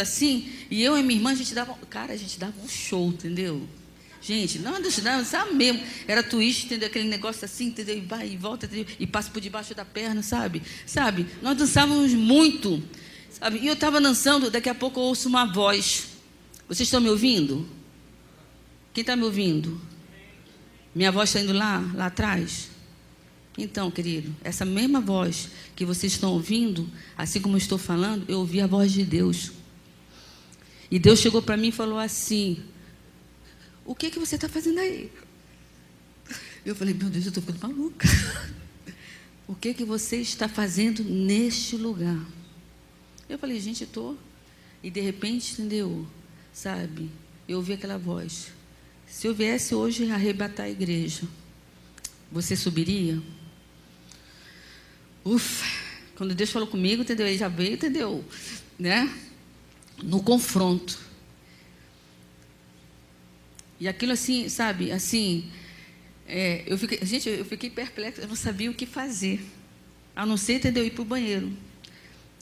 assim, e eu e minha irmã, a gente dava um show, entendeu? Gente, não, sabe mesmo, era twist, entendeu? Aquele negócio assim, entendeu? E vai e volta, entendeu? E passa por debaixo da perna, sabe? Nós dançávamos muito, sabe? E eu estava dançando, daqui a pouco eu ouço uma voz. Vocês estão me ouvindo? Quem está me ouvindo? Minha voz está indo lá atrás? Então, querido, essa mesma voz que vocês estão ouvindo, assim como eu estou falando, eu ouvi a voz de Deus. E Deus chegou para mim e falou assim: o que você está fazendo aí? Eu falei: meu Deus, eu estou ficando maluca. O que você está fazendo neste lugar? Eu falei: gente, eu estou. E de repente, entendeu? Sabe, eu ouvi aquela voz: se eu viesse hoje arrebatar a igreja, você subiria? Ufa, quando Deus falou comigo, entendeu? Ele já veio, entendeu? Né? No confronto. E aquilo assim, sabe, assim, eu fiquei perplexa, eu não sabia o que fazer, a não ser, entendeu, ir para o banheiro.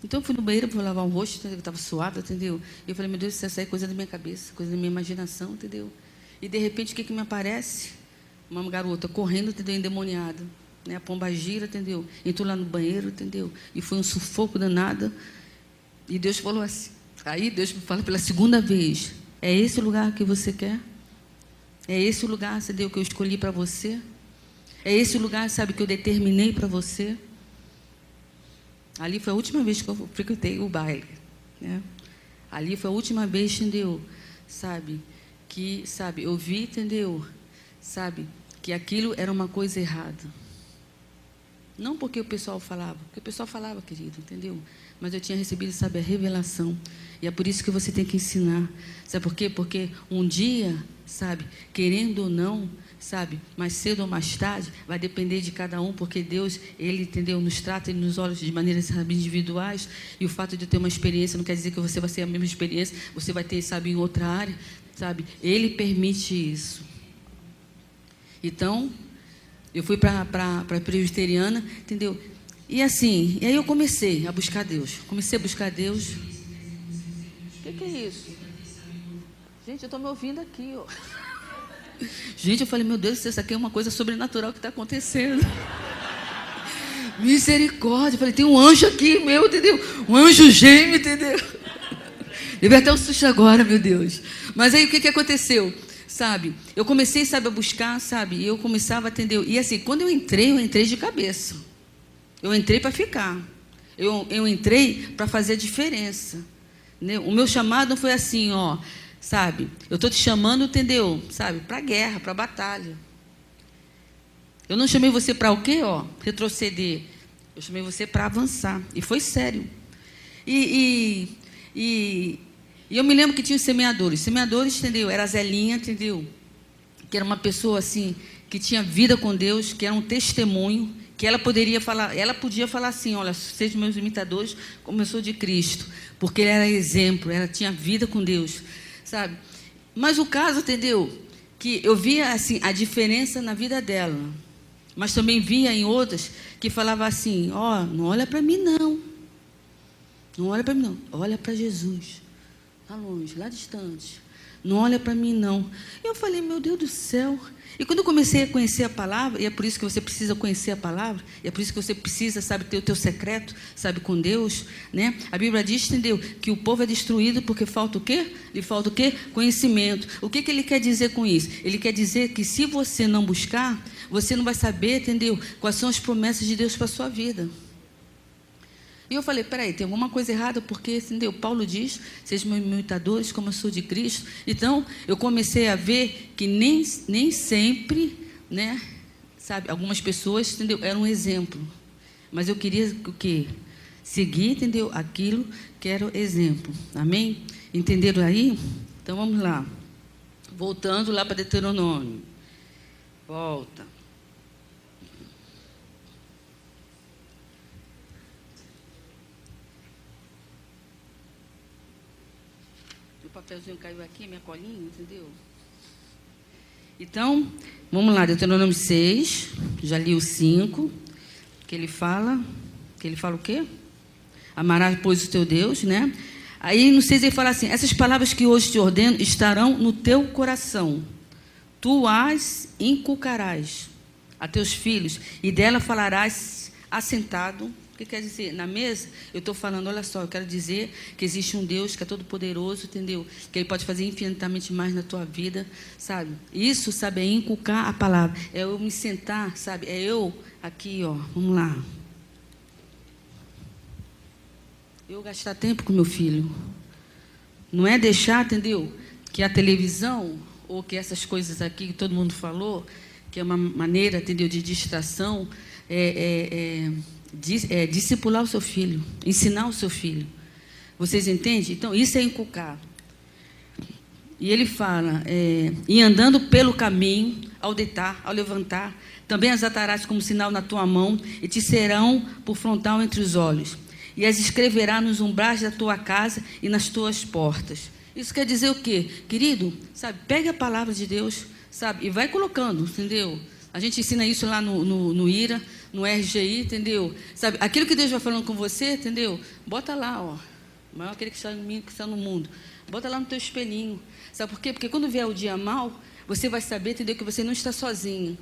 Então eu fui no banheiro para lavar o rosto, entendeu? Eu estava suada, entendeu? E eu falei: meu Deus, isso é coisa da minha cabeça, coisa da minha imaginação, entendeu? E de repente, o que me aparece? Uma garota correndo, entendeu, endemoniada, né? A pomba gira, entendeu? Entrou lá no banheiro, entendeu? E foi um sufoco danado. E Deus falou assim, aí Deus me fala pela segunda vez: é esse o lugar que você quer? É esse o lugar, entendeu, que eu escolhi para você? É esse o lugar, sabe, que eu determinei para você? Ali foi a última vez que eu frequentei o baile, né? Ali foi a última vez, entendeu? Eu vi, entendeu? Que aquilo era uma coisa errada. Não porque o pessoal falava, porque o pessoal falava, querido, entendeu? Mas eu tinha recebido, a revelação. E é por isso que você tem que ensinar. Sabe por quê? Porque um dia, querendo ou não, mais cedo ou mais tarde, vai depender de cada um, porque Deus, Ele, entendeu, nos trata e nos olha de maneiras, individuais. E o fato de ter uma experiência não quer dizer que você vai ter a mesma experiência, você vai ter, em outra área, Ele permite isso. Então, eu fui para a presbiteriana, entendeu? E aí eu comecei a buscar Deus. O que é isso? Gente, eu estou me ouvindo aqui, ó. Gente, eu falei: meu Deus, isso aqui é uma coisa sobrenatural que está acontecendo. Misericórdia. Eu falei: tem um anjo aqui, entendeu? Um anjo gêmeo, entendeu? Deve até um susto agora, meu Deus. Mas aí o que aconteceu? Eu comecei, a buscar, e eu começava a atender. E assim, quando eu entrei de cabeça. Eu entrei para ficar. Eu entrei para fazer a diferença, né? O meu chamado não foi assim, ó, eu estou te chamando, entendeu? Para a guerra, para a batalha. Eu não chamei você para o quê, ó? Retroceder. Eu chamei você para avançar. E foi sério. E eu me lembro que tinha os semeadores. Semeadores, entendeu? Era a Zelinha, entendeu? Que era uma pessoa assim, que tinha vida com Deus, que era um testemunho, que ela podia falar assim: olha, sejam meus imitadores, como eu sou de Cristo. Porque ela era exemplo, ela tinha vida com Deus, Mas o caso, entendeu? Que eu via assim a diferença na vida dela. Mas também via em outras que falava assim: ó, não olha para mim não. Não olha para mim não, olha para Jesus. Lá longe, lá distante. Não olha para mim, não. Eu falei: meu Deus do céu. E quando eu comecei a conhecer a palavra, e é por isso que você precisa conhecer a palavra, e é por isso que você precisa, ter o teu secreto, com Deus, né? A Bíblia diz, entendeu, que o povo é destruído porque falta o quê? Lhe falta o quê? Conhecimento. O que ele quer dizer com isso? Ele quer dizer que se você não buscar, você não vai saber, entendeu, quais são as promessas de Deus para a sua vida. E eu falei: peraí, tem alguma coisa errada, porque, entendeu? Paulo diz: sejam meus imitadores, como eu sou de Cristo. Então, eu comecei a ver que nem sempre, né, algumas pessoas, entendeu, eram um exemplo. Mas eu queria o quê? Seguir, entendeu, aquilo que era o exemplo. Amém? Entenderam aí? Então, vamos lá. Voltando lá para Deuteronômio. Volta. O papelzinho caiu aqui, minha colinha, entendeu? Então, vamos lá, Deuteronômio 6, já li o 5, que ele fala o quê? Amarás, pois, o teu Deus, né? Aí no 6 ele fala assim: essas palavras que hoje te ordeno estarão no teu coração. Tu as inculcarás a teus filhos, e dela falarás assentado. O que quer dizer? Na mesa, eu estou falando, olha só, eu quero dizer que existe um Deus que é todo poderoso, entendeu? Que Ele pode fazer infinitamente mais na tua vida, sabe? Isso, sabe, é inculcar a palavra. É eu me sentar, sabe? É eu aqui, ó, vamos lá. Eu gastar tempo com meu filho. Não é deixar, entendeu? Que a televisão, ou que essas coisas aqui que todo mundo falou, que é uma maneira, entendeu, de distração, discipular o seu filho, ensinar o seu filho. Vocês entendem? Então, isso é inculcar. E ele fala, e andando pelo caminho, ao deitar, ao levantar, também as atarás como sinal na tua mão, e te serão por frontal entre os olhos. E as escreverá nos umbrais da tua casa e nas tuas portas. Isso quer dizer o quê? Querido, sabe, pegue a palavra de Deus, sabe, e vai colocando, entendeu? A gente ensina isso lá no IRA, no RGI, entendeu? Sabe, aquilo que Deus vai falando com você, entendeu? Bota lá, ó. Maior aquele que está em mim, que está no mundo. Bota lá no teu espelhinho. Sabe por quê? Porque quando vier o dia mau, você vai saber, entendeu, que você não está sozinho.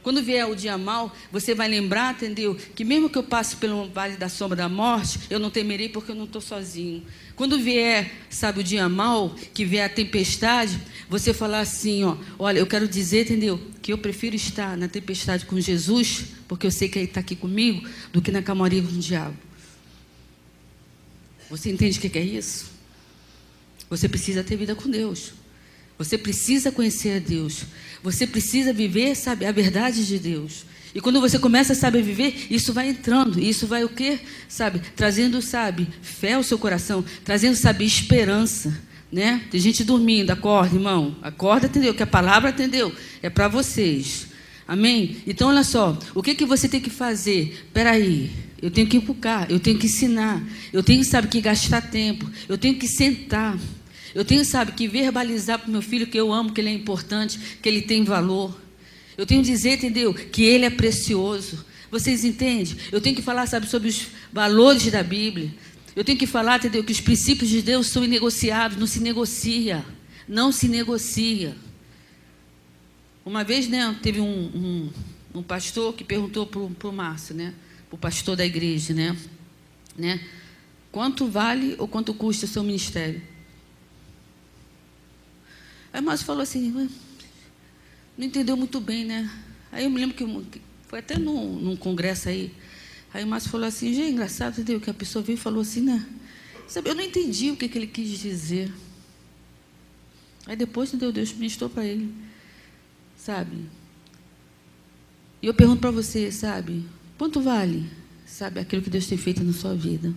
Quando vier o dia mau, você vai lembrar, entendeu, que mesmo que eu passe pelo vale da sombra da morte, eu não temerei porque eu não estou sozinho. Quando vier, sabe, o dia mau, que vier a tempestade, você falar assim, ó, olha, eu quero dizer, entendeu, que eu prefiro estar na tempestade com Jesus, porque eu sei que Ele está aqui comigo, do que na calmaria com o diabo. Você entende o que é isso? Você precisa ter vida com Deus. Você precisa conhecer a Deus. Você precisa viver, sabe, a verdade de Deus. E quando você começa a saber viver, isso vai entrando. Isso vai o quê? Sabe, trazendo, sabe, fé ao seu coração. Trazendo, sabe, esperança, né? Tem gente dormindo. Acorda, irmão. Acorda, entendeu? Que a palavra, entendeu? É para vocês. Amém? Então, olha só. O que você tem que fazer? Espera aí. Eu tenho que inculcar. Eu tenho que ensinar. Eu tenho, sabe, que gastar tempo. Eu tenho que sentar. Eu tenho, sabe, que verbalizar para o meu filho que eu amo, que ele é importante, que ele tem valor. Eu tenho que dizer, entendeu, que ele é precioso. Vocês entendem? Eu tenho que falar, sabe, sobre os valores da Bíblia. Eu tenho que falar, entendeu, que os princípios de Deus são inegociáveis, não se negocia. Não se negocia. Uma vez, né, teve um pastor que perguntou para o Márcio, né, para o pastor da igreja, né, quanto vale ou quanto custa o seu ministério? Aí o Márcio falou assim, não entendeu muito bem, né? Aí eu me lembro que foi até num congresso aí. Aí o Márcio falou assim, gente, engraçado, entendeu? Que a pessoa veio e falou assim, né? Sabe, eu não entendi o que ele quis dizer. Aí depois, entendeu? Deus ministrou para ele, sabe? E eu pergunto para você, sabe? Quanto vale, sabe, aquilo que Deus tem feito na sua vida?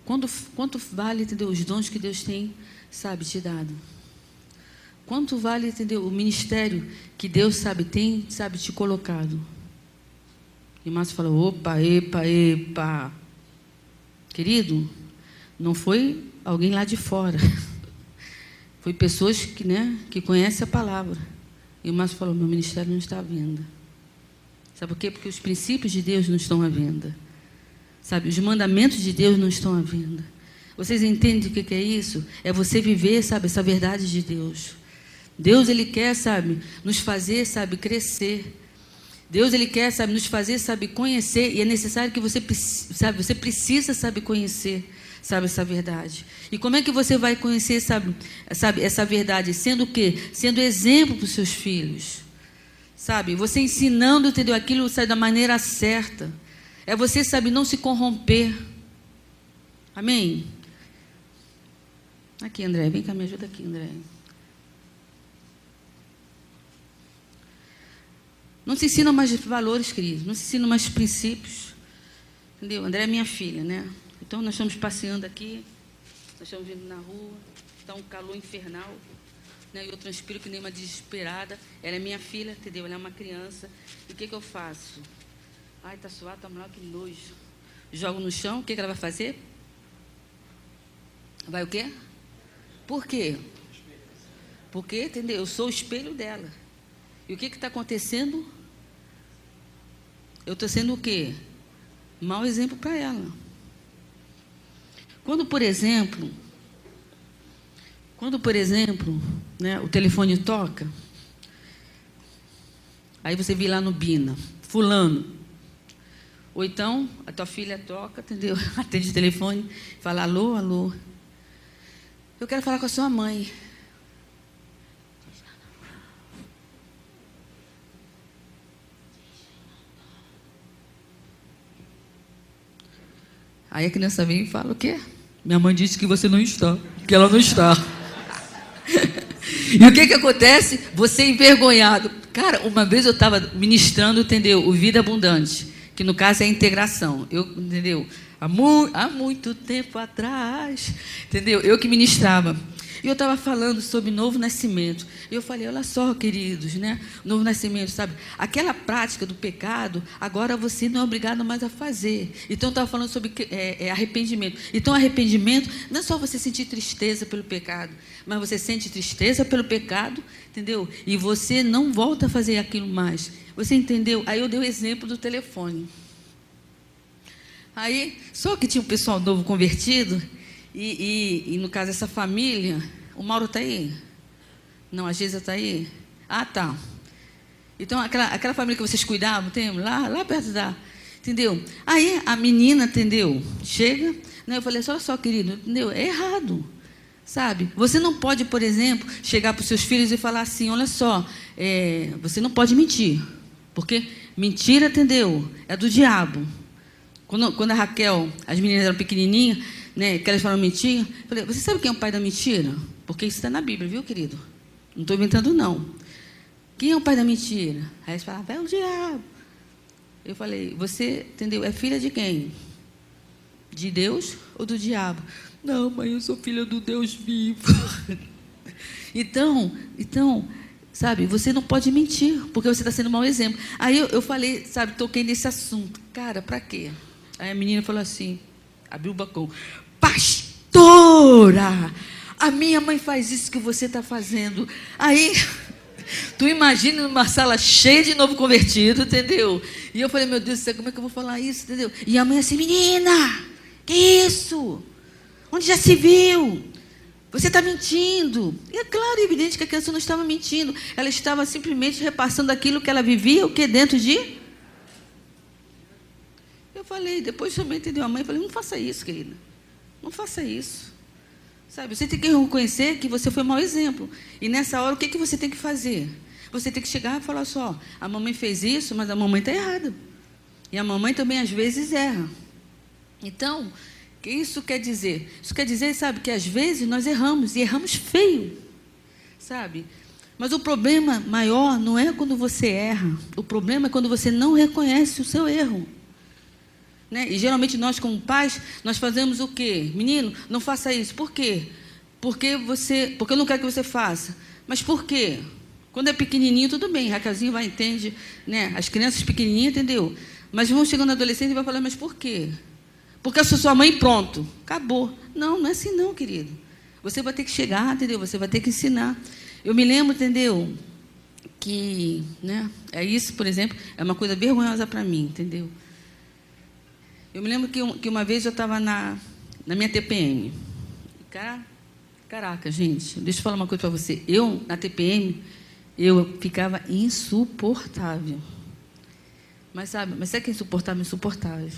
Quanto vale, entendeu? Os dons que Deus tem, sabe, te dado? Quanto vale, entendeu, o ministério que Deus, sabe, tem, sabe, te colocado? E Márcio falou, opa, epa. Querido, não foi alguém lá de fora. Foi pessoas que, né, que conhecem a palavra. E o Márcio falou, meu ministério não está à venda. Sabe por quê? Porque os princípios de Deus não estão à venda. Sabe, os mandamentos de Deus não estão à venda. Vocês entendem o que é isso? É você viver, sabe, essa verdade de Deus. Deus, Ele quer, sabe, nos fazer, sabe, crescer. Deus, Ele quer, sabe, nos fazer, sabe, conhecer. E é necessário que você precisa, sabe, conhecer, sabe, essa verdade. E como é que você vai conhecer, sabe essa verdade? Sendo o quê? Sendo exemplo para os seus filhos. Sabe, você ensinando, entendeu, aquilo, sabe, da maneira certa. É você, sabe, não se corromper. Amém? Aqui, André, vem cá, me ajuda aqui, André. Não se ensinam mais valores, queridos. Não se ensinam mais princípios. Entendeu? André é minha filha, né? Então, nós estamos passeando aqui. Nós estamos vindo na rua. Está um calor infernal. Né? E eu transpiro que nem uma desesperada. Ela é minha filha, entendeu? Ela é uma criança. E o que eu faço? Ai, está suado, está mal, que nojo. Jogo no chão. O que ela vai fazer? Vai o quê? Por quê? Porque, entendeu? Eu sou o espelho dela. E o que está acontecendo? Eu estou sendo o quê? Mau exemplo para ela. Quando, por exemplo, né, o telefone toca, aí você vê lá no Bina, fulano. Ou então, a tua filha toca, entendeu? Atende o telefone, fala, alô, alô. Eu quero falar com a sua mãe. Aí a criança vem e fala, o quê? Minha mãe disse que você não está, que ela não está. E o que acontece? Você é envergonhado. Cara, uma vez eu estava ministrando, entendeu? O Vida Abundante, que no caso é a integração. Entendeu? Há muito tempo atrás, entendeu? Eu que ministrava. E eu estava falando sobre novo nascimento. E eu falei, olha só, queridos, né? Novo nascimento, sabe? Aquela prática do pecado, agora você não é obrigado mais a fazer. Então, eu estava falando sobre arrependimento. Então, arrependimento não é só você sentir tristeza pelo pecado, mas você sente tristeza pelo pecado, entendeu? E você não volta a fazer aquilo mais. Você entendeu? Aí eu dei o exemplo do telefone. Aí, só que tinha um pessoal novo convertido, e no caso, essa família, o Mauro está aí? Não, a Geisa está aí? Ah, tá. Então, aquela família que vocês cuidavam, tem lá perto da... Entendeu? Aí, a menina, entendeu? Chega, né? Eu falei, olha só, querido, entendeu? É errado, sabe? Você não pode, por exemplo, chegar para os seus filhos e falar assim, olha só, você não pode mentir, porque mentira, entendeu? É do diabo. Quando a Raquel, as meninas eram pequenininhas, né, que elas falaram mentira, eu falei, você sabe quem é o pai da mentira? Porque isso está na Bíblia, viu, querido? Não estou inventando, não. Quem é o pai da mentira? Aí eles falavam, é o diabo. Eu falei, você, entendeu? É filha de quem? De Deus ou do diabo? Não, mãe, eu sou filha do Deus vivo. Então, sabe, você não pode mentir, porque você está sendo um mau exemplo. Aí eu falei, sabe, toquei nesse assunto. Cara, para quê? Aí a menina falou assim, abriu o balcão, pastora, a minha mãe faz isso que você está fazendo. Aí, tu imagina uma sala cheia de novo convertido, entendeu? E eu falei, meu Deus do céu, como é que eu vou falar isso, entendeu? E a mãe assim, menina, que isso? Onde já se viu? Você está mentindo. E é claro e evidente que a criança não estava mentindo. Ela estava simplesmente repassando aquilo que ela vivia, o que dentro de... Eu falei, depois também, entendeu? A mãe falou, não faça isso, querida. Não faça isso. Sabe, você tem que reconhecer que você foi um mau exemplo. E nessa hora, o que você tem que fazer? Você tem que chegar e falar só, a mamãe fez isso, mas a mamãe está errada. E a mamãe também, às vezes, erra. Então, o que isso quer dizer? Isso quer dizer, sabe, que às vezes nós erramos, e erramos feio, sabe? Mas o problema maior não é quando você erra. O problema é quando você não reconhece o seu erro. Né? E geralmente nós, como pais, nós fazemos o quê? Menino, não faça isso. Por quê? Porque eu não quero que você faça. Mas por quê? Quando é pequenininho, tudo bem. Raquelzinho vai, entende, né? As crianças pequenininhas, entendeu? Mas vão chegando na adolescência e vai falar, mas por quê? Porque eu sou sua mãe, pronto. Acabou. Não, não é assim não, querido. Você vai ter que chegar, entendeu? Você vai ter que ensinar. Eu me lembro, entendeu? Que, né? É isso, por exemplo, é uma coisa vergonhosa para mim, entendeu? Eu me lembro que uma vez eu estava na minha TPM. Caraca, gente, deixa eu falar uma coisa para você. Eu, na TPM, eu ficava insuportável. Mas sabe que é insuportável? Insuportável.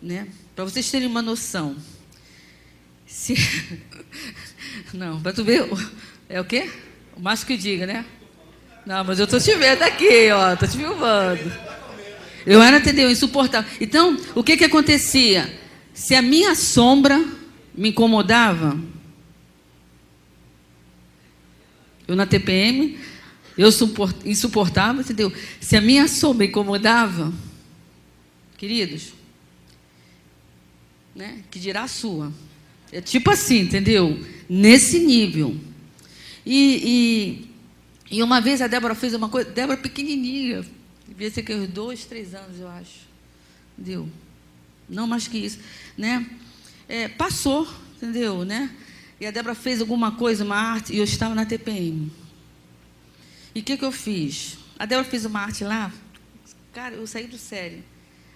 Né? Para vocês terem uma noção. Não, para tu ver, é o quê? O mais que diga, né? Não, mas eu estou te vendo aqui, ó, estou te filmando. Eu era, entendeu, insuportável. Então, o que acontecia? Se a minha sombra me incomodava, eu na TPM, eu insuportável, entendeu? Se a minha sombra incomodava, queridos, né, que dirá a sua. É tipo assim, entendeu? Nesse nível. E uma vez a Débora fez uma coisa, Débora pequenininha, devia ser que uns 2, 3 anos, eu acho. Entendeu? Não mais que isso. Né? Passou, entendeu? Né? E a Débora fez alguma coisa, uma arte, e eu estava na TPM. E o que eu fiz? A Débora fez uma arte lá, cara, eu saí do sério.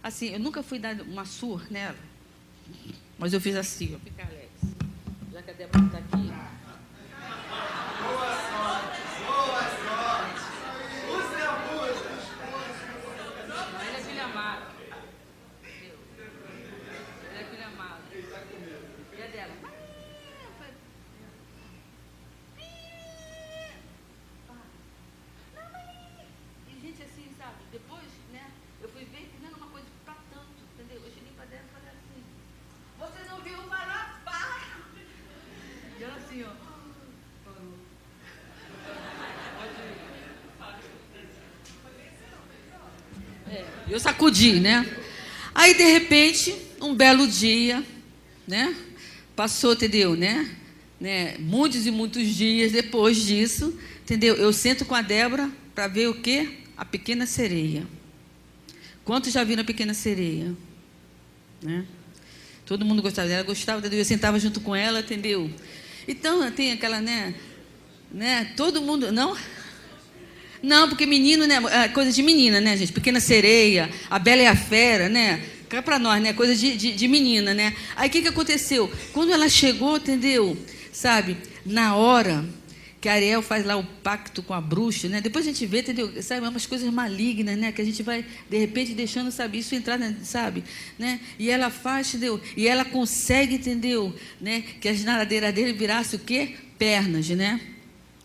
Assim, eu nunca fui dar uma surra nela. Mas eu fiz assim, ó. Fica, Alex. Já que a Débora está aqui. Ele é filho amado. Ele é filho amado. E a dela? E gente assim, sabe? Depois, né? Eu fui ver que não era uma coisa pra tanto, entendeu? Eu cheguei pra dela e falei assim: vocês não viram falar? Para! E ela assim, ó. Parou. Eu sacudi, né? Aí, de repente, um belo dia, né? Passou, entendeu, né? Muitos e muitos dias depois disso, entendeu? Eu sento com a Débora para ver o quê? A Pequena Sereia. Quantos já viram a Pequena Sereia? Né? Todo mundo gostava dela, gostava dela, eu sentava junto com ela, entendeu? Então, tem aquela, né? Todo mundo, não? Não, porque menino, né? É coisa de menina, né, gente? Pequena Sereia, a Bela e a Fera, né? Cá pra nós, né? Coisa de menina, né? Aí, o que aconteceu? Quando ela chegou, entendeu? Sabe? Na hora que a Ariel faz lá o pacto com a bruxa, né? Depois a gente vê, entendeu? Sabe, umas coisas malignas, né? Que a gente vai, de repente, deixando, sabe, isso entrar, sabe? Né? E ela faz, entendeu? E ela consegue, entendeu? Né? Que as nadadeiras dele virassem o quê? Pernas, né?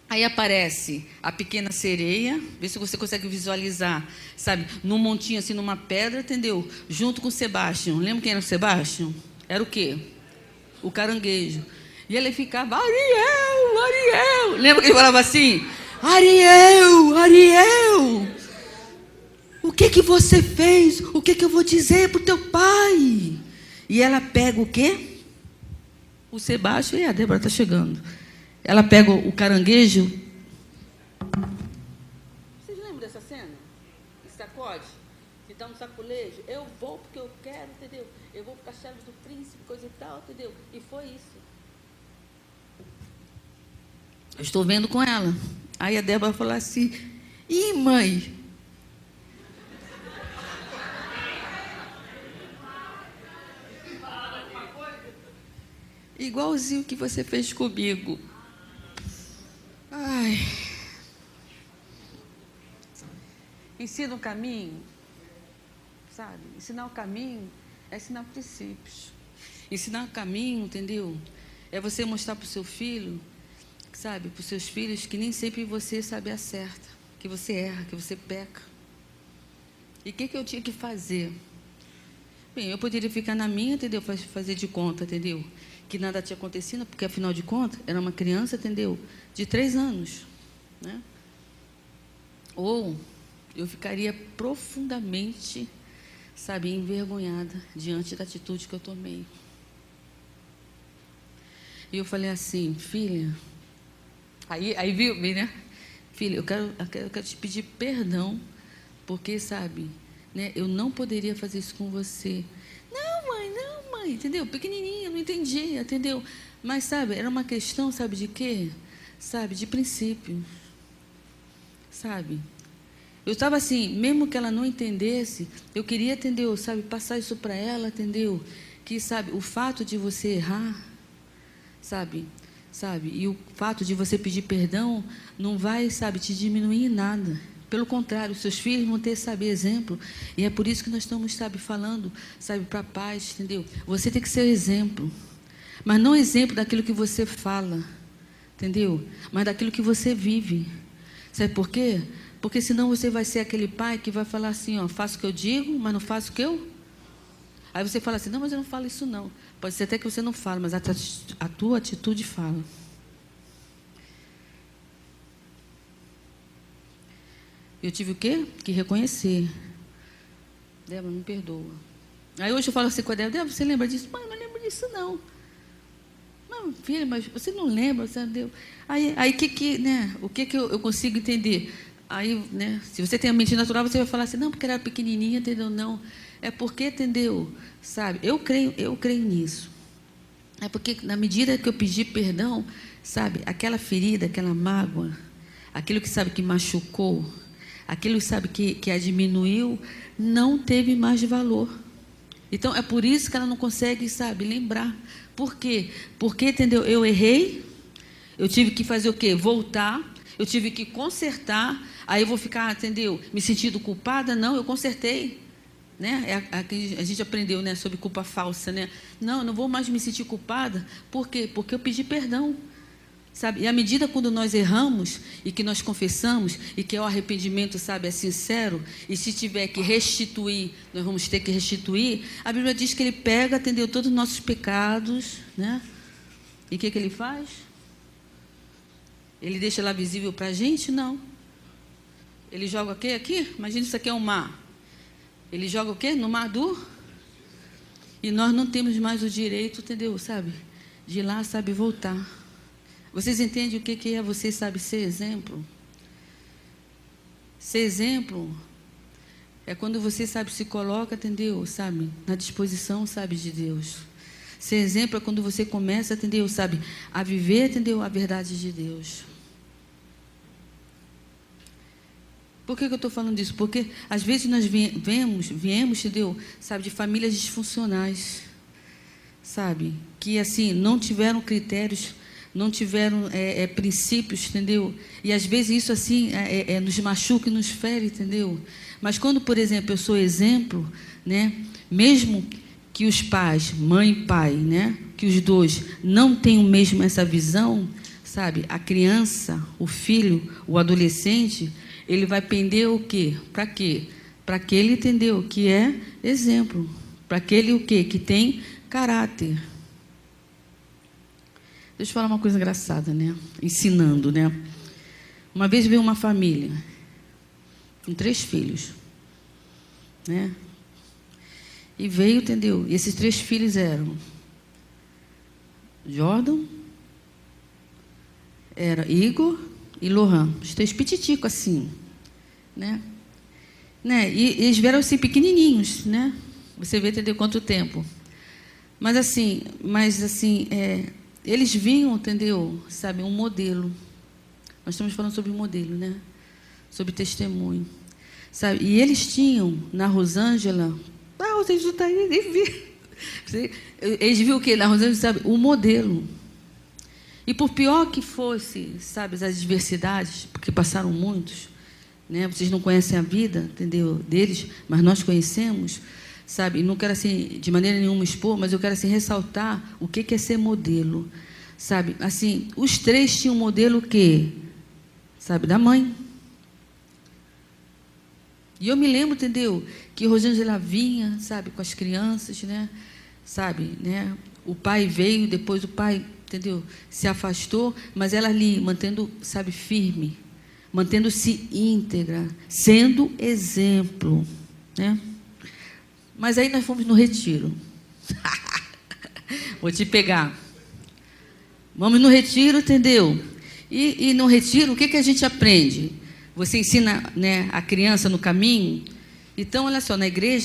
Aí aparece a Pequena Sereia, vê se você consegue visualizar, sabe? Num montinho assim, numa pedra, entendeu? Junto com o Sebastião. Lembra quem era o Sebastião? Era o quê? O caranguejo. E ele ficava, Ariel, Ariel. Lembra que ele falava assim? Ariel, Ariel, o que você fez? O que eu vou dizer para o teu pai? E ela pega o quê? O Sebastião, e a Débora está chegando. Ela pega o caranguejo. Vocês lembram dessa cena? Que sacode? Que dá um saculejo. Eu vou porque eu quero, entendeu? Eu vou para o castelo do príncipe, coisa e tal, entendeu? E foi isso. Eu estou vendo com ela. Aí a Débora falou assim: ih, mãe. Igualzinho que você fez comigo. Ai. Ensina o caminho, sabe? Ensinar o caminho é ensinar princípios. Ensinar o caminho, entendeu? É você mostrar para o seu filho, sabe? Para os seus filhos que nem sempre você sabe acerta, que você erra, que você peca. E o que eu tinha que fazer? Bem, eu poderia ficar na minha, entendeu? Fazer de conta, entendeu? Que nada tinha acontecido, porque afinal de contas, era uma criança, entendeu? De 3 anos, né? Ou eu ficaria profundamente, sabe, envergonhada diante da atitude que eu tomei. E eu falei assim: filha, aí viu, né? Filha, eu quero te pedir perdão, porque, sabe, né, eu não poderia fazer isso com você. Não, mãe, entendeu? Pequenininha, não entendi, entendeu? Mas, sabe, era uma questão, sabe, de quê? Sabe, de princípio, sabe? Eu estava assim, mesmo que ela não entendesse, eu queria, entendeu, sabe, passar isso para ela, entendeu? Que, sabe, o fato de você errar, sabe, e o fato de você pedir perdão não vai, sabe, te diminuir em nada. Pelo contrário, seus filhos vão ter, sabe, exemplo. E é por isso que nós estamos, sabe, falando, sabe, para paz, entendeu? Você tem que ser exemplo. Mas não exemplo daquilo que você fala, entendeu? Mas daquilo que você vive. Sabe por quê? Porque senão você vai ser aquele pai que vai falar assim, ó, faço o que eu digo, mas não faço o que eu... Aí você fala assim, não, mas eu não falo isso não. Pode ser até que você não fale, mas a tua atitude fala. Eu tive o quê? Que reconhecer. Débora, me perdoa. Aí hoje eu falo assim com a Débora, você lembra disso? Mãe, não lembro disso não. Não, filha, mas você não lembra, sabe? Aí né, o que eu consigo entender? Aí, né, se você tem a mente natural, você vai falar assim, não, porque era pequenininha, entendeu? Não, é porque, entendeu? Sabe, eu creio nisso. É porque, na medida que eu pedi perdão, sabe, aquela ferida, aquela mágoa, aquilo que, sabe, que machucou, aquilo, sabe, que a diminuiu, não teve mais valor. Então, é por isso que ela não consegue, sabe, lembrar. Por quê? Porque, entendeu? Eu errei, eu tive que fazer o quê? Voltar, eu tive que consertar, aí eu vou ficar, entendeu? Me sentindo culpada? Não, eu consertei. Né? A gente aprendeu, né, sobre culpa falsa, né? Não, eu não vou mais me sentir culpada. Por quê? Porque eu pedi perdão. Sabe? E à medida quando nós erramos e que nós confessamos e que o arrependimento, sabe, é sincero, e se tiver que restituir, nós vamos ter que restituir, a Bíblia diz que ele pega, entendeu, todos os nossos pecados, né? E o que ele faz? Ele deixa lá visível para a gente? Não. Ele joga o quê aqui? Imagina, isso aqui é um mar. Ele joga o quê? No mar do... E nós não temos mais o direito, entendeu, sabe, de ir lá, sabe, voltar. Vocês entendem o que é você, sabe, ser exemplo? Ser exemplo é quando você, sabe, se coloca, entendeu, sabe, na disposição, sabe, de Deus. Ser exemplo é quando você começa, entendeu, sabe, a viver, entendeu, a verdade de Deus. Por que eu estou falando disso? Porque, às vezes, nós viemos, entendeu, sabe, de famílias disfuncionais, sabe, que, assim, não tiveram critérios, não tiveram princípios, entendeu? E às vezes isso assim nos machuca e nos fere, entendeu? Mas quando, por exemplo, eu sou exemplo, né? Mesmo que os pais, mãe e pai, né? Que os dois não tenham mesmo essa visão, sabe? A criança, o filho, o adolescente, ele vai pender o quê? Para quê? Para aquele, entendeu? Que é exemplo. Para aquele o quê? Que tem caráter. Deixa eu falar uma coisa engraçada, né? Ensinando, né? Uma vez veio uma família com 3 filhos, né? E veio, entendeu? E esses 3 filhos eram Jordan, era Igor e Lohan. Os 3 pititicos assim, né? E eles vieram assim pequenininhos, né? Você vê, entendeu, quanto tempo. Mas assim, eles vinham, entendeu, sabe, um modelo. Nós estamos falando sobre modelo, né? Sobre testemunho, sabe? E eles tinham, na Rosângela... vocês não estão aí, nem vi. Eles viram o quê? Na Rosângela, sabe, o modelo. E por pior que fosse, sabe, as adversidades, porque passaram muitos, né? Vocês não conhecem a vida, entendeu, deles, mas nós conhecemos, sabe? E não quero, assim, de maneira nenhuma expor, mas eu quero, assim, ressaltar o que é ser modelo, sabe? Assim, os 3 tinham um modelo o quê? Sabe, da mãe. E eu me lembro, entendeu, que Rosângela vinha, sabe, com as crianças, né? Sabe, né? O pai veio, depois o pai, entendeu, se afastou, mas ela ali, mantendo, sabe, firme, mantendo-se íntegra, sendo exemplo, né? Mas aí nós fomos no retiro. Vou te pegar. Vamos no retiro, entendeu? E no retiro, o que a gente aprende? Você ensina, né, a criança no caminho? Então, olha só,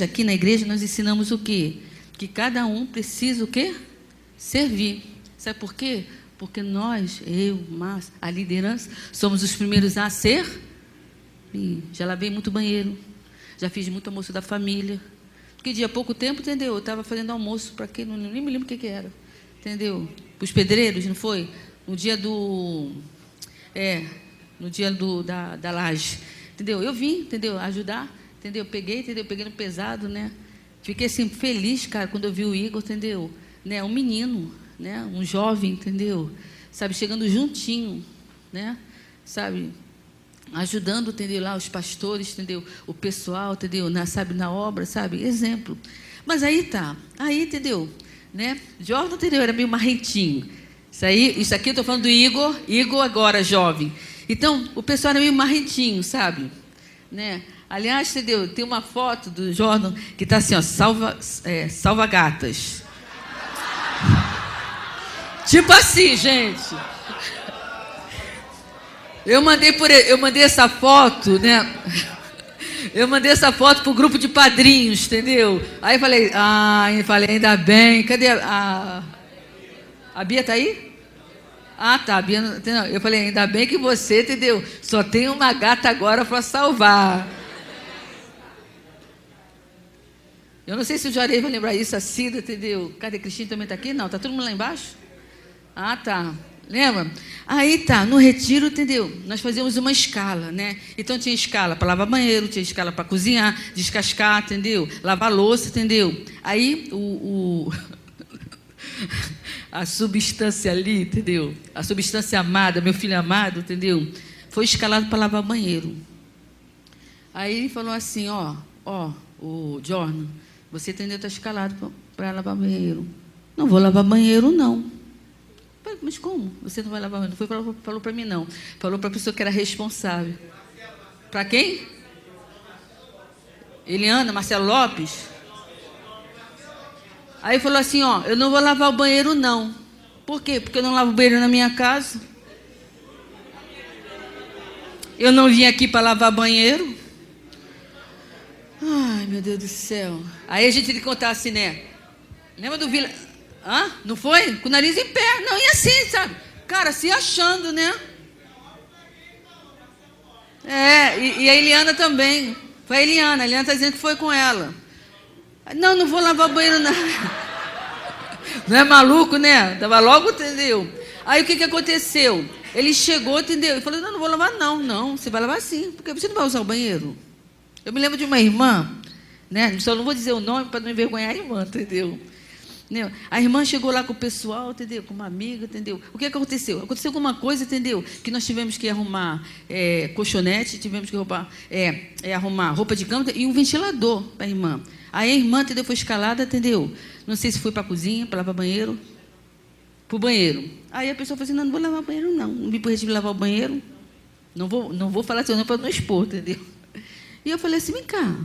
aqui na igreja, nós ensinamos o quê? Que cada um precisa o quê? Servir. Sabe por quê? Porque nós, Márcia, a liderança, somos os primeiros a ser. Já lavei muito banheiro, já fiz muito almoço da família. Porque de há pouco tempo, entendeu? Eu estava fazendo almoço para quem, nem me lembro o que era, entendeu? Para os pedreiros, não foi? No dia da laje, entendeu? Eu vim, entendeu? Ajudar, entendeu? Peguei no pesado, né? Fiquei assim feliz, cara, quando eu vi o Igor, entendeu? Né? Um menino, né? Um jovem, entendeu? Sabe, chegando juntinho, né? Sabe, ajudando, entendeu, lá os pastores, entendeu, o pessoal, entendeu, na obra, sabe, exemplo. Mas aí, entendeu, né, Jordan, entendeu, era meio marrentinho. Isso aqui eu estou falando do Igor agora, jovem. Então, o pessoal era meio marrentinho, sabe, né? Aliás, entendeu, tem uma foto do Jordan que está assim, ó, salva gatas. Tipo assim, gente. Eu mandei essa foto, né? Eu mandei essa foto pro grupo de padrinhos, entendeu? Aí falei, ainda bem. Cadê a Bia tá aí? Ah, tá, a Bia, não, eu falei, ainda bem que você, entendeu? Só tem uma gata agora para salvar. Eu não sei se o Juarez vai lembrar isso, a Cida, entendeu? Cadê a Cristina também está aqui? Não, está todo mundo lá embaixo? Ah, tá. Lembra? Aí tá, no retiro, entendeu? Nós fazíamos uma escala, né? Então tinha escala para lavar banheiro, tinha escala para cozinhar, descascar, entendeu? Lavar louça, entendeu? Aí a substância ali, entendeu? A substância amada, meu filho amado, entendeu? Foi escalado para lavar banheiro. Aí ele falou assim, o Jordan, você, entendeu, está escalado para lavar banheiro. Não vou lavar banheiro, não. Mas como? Você não vai lavar banheiro? Não falou para mim, não. Falou para a pessoa que era responsável. Para quem? Eliana, Marcelo Lopes? Aí falou assim, eu não vou lavar o banheiro, não. Por quê? Porque eu não lavo o banheiro na minha casa. Eu não vim aqui para lavar banheiro. Ai, meu Deus do céu. Aí a gente tem que contar assim, né? Lembra do Vila... Hã? Não foi? Com o nariz em pé. Não, e assim, sabe? Cara, se achando, né? E a Eliana também. Foi a Eliana está dizendo que foi com ela. Não vou lavar o banheiro, não. Não é maluco, né? Tava logo, entendeu? Aí o que aconteceu? Ele chegou, entendeu? E falou, não vou lavar, não. Você vai lavar sim, porque você não vai usar o banheiro. Eu me lembro de uma irmã, né? Só não vou dizer o nome para não envergonhar a irmã, entendeu? A irmã chegou lá com o pessoal, entendeu? Com uma amiga, entendeu? O que aconteceu? Aconteceu alguma coisa, entendeu? Que nós tivemos que arrumar colchonete, tivemos que arrumar roupa de cama e um ventilador para a irmã. Aí a irmã, entendeu? Foi escalada, entendeu? Não sei se foi para a cozinha, para lavar banheiro, para o banheiro. Aí a pessoa falou assim, não vou lavar banheiro, não. Não vim para o retiro lavar o banheiro. Não vou falar seu nome para não expor, entendeu? E eu falei assim, vem cá,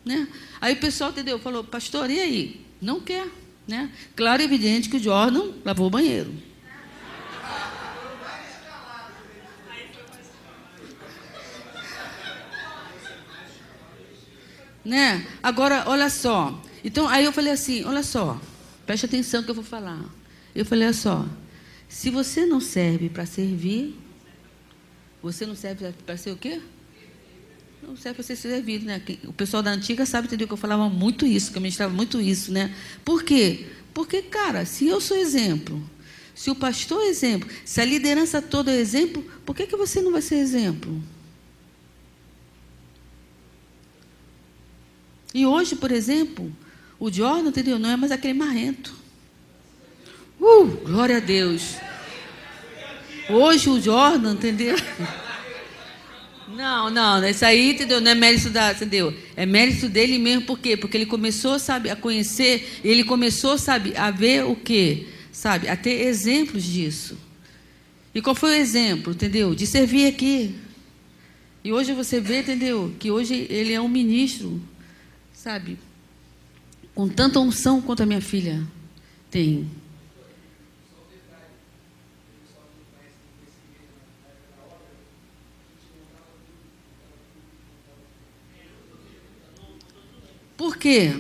né? Aí o pessoal, entendeu? Falou, pastor, e aí? Não quer. Né? Claro e evidente que o Jordan lavou o banheiro. Né? Agora, olha só. Então, aí eu falei assim, olha só, preste atenção que eu vou falar. Eu falei, olha só, se você não serve para servir, você não serve para ser o quê? Não serve para ser servido, né? O pessoal da antiga sabe, entendeu? Que eu falava muito isso, que eu ministrava muito isso, né? Por quê? Porque, cara, se eu sou exemplo, se o pastor é exemplo, se a liderança toda é exemplo, por que você não vai ser exemplo? E hoje, por exemplo, o Jordan, entendeu? Não é mais aquele marrento. Glória a Deus. Hoje o Jordan, entendeu? Não, isso aí, entendeu? Não é mérito entendeu? É mérito dele mesmo, por quê? Porque ele começou, sabe, a conhecer, ele começou, sabe, a ver o quê? Sabe, a ter exemplos disso. E qual foi o exemplo, entendeu? De servir aqui. E hoje você vê, entendeu? Que hoje ele é um ministro, sabe, com tanta unção quanto a minha filha tem. Por quê?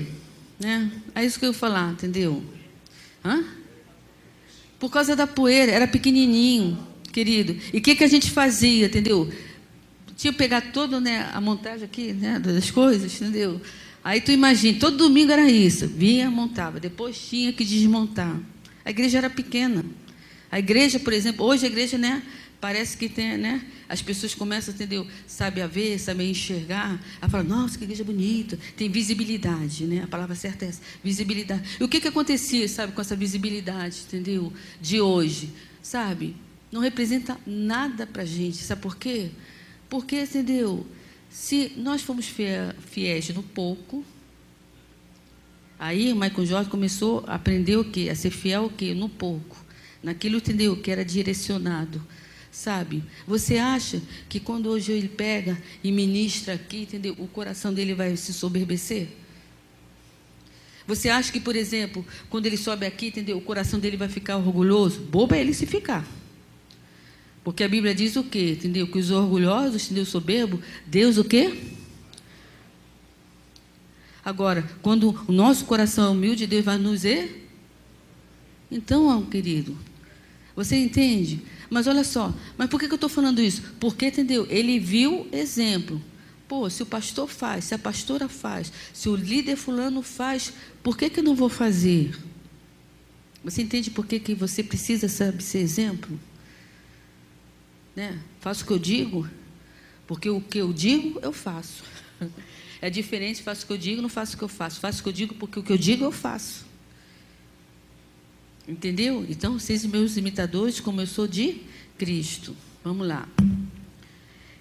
Né? É isso que eu ia falar, entendeu? Por causa da poeira, era pequenininho, querido. E o que a gente fazia, entendeu? Tinha que pegar toda, né, a montagem aqui, né, das coisas, entendeu? Aí tu imagina, todo domingo era isso. Vinha, montava, depois tinha que desmontar. A igreja era pequena. A igreja, por exemplo, hoje a igreja, né, parece que tem, né? As pessoas começam, entendeu? Sabe a ver, sabe a enxergar. A falar, nossa, que igreja bonita. Tem visibilidade, né? A palavra certa é essa, visibilidade. E o que acontecia, sabe, com essa visibilidade, entendeu? De hoje, sabe? Não representa nada para a gente. Sabe por quê? Porque, entendeu? Se nós fomos fiéis no pouco, aí o Michael Jordan começou a aprender o quê? A ser fiel o quê? No pouco. Naquilo, entendeu? Que era direcionado. Sabe? Você acha que quando hoje ele pega e ministra aqui, entendeu? O coração dele vai se soberbecer? Você acha que, por exemplo, quando ele sobe aqui, entendeu? O coração dele vai ficar orgulhoso? Bobo é ele se ficar. Porque a Bíblia diz o quê? Entendeu? Que os orgulhosos, entendeu? Soberbo, Deus o quê? Agora, quando o nosso coração é humilde, Deus vai nos Então, querido, você entende? Mas olha só, mas por que eu estou falando isso? Porque, entendeu? Ele viu exemplo. Pô, se o pastor faz, se a pastora faz, se o líder fulano faz, por que eu não vou fazer? Você entende por que você precisa, sabe, ser exemplo? Né? Faço o que eu digo, porque o que eu digo, eu faço. É diferente, faço o que eu digo, não faço o que eu faço. Faço o que eu digo, porque o que eu digo, eu faço. Entendeu? Então, sejam meus imitadores, como eu sou de Cristo. Vamos lá.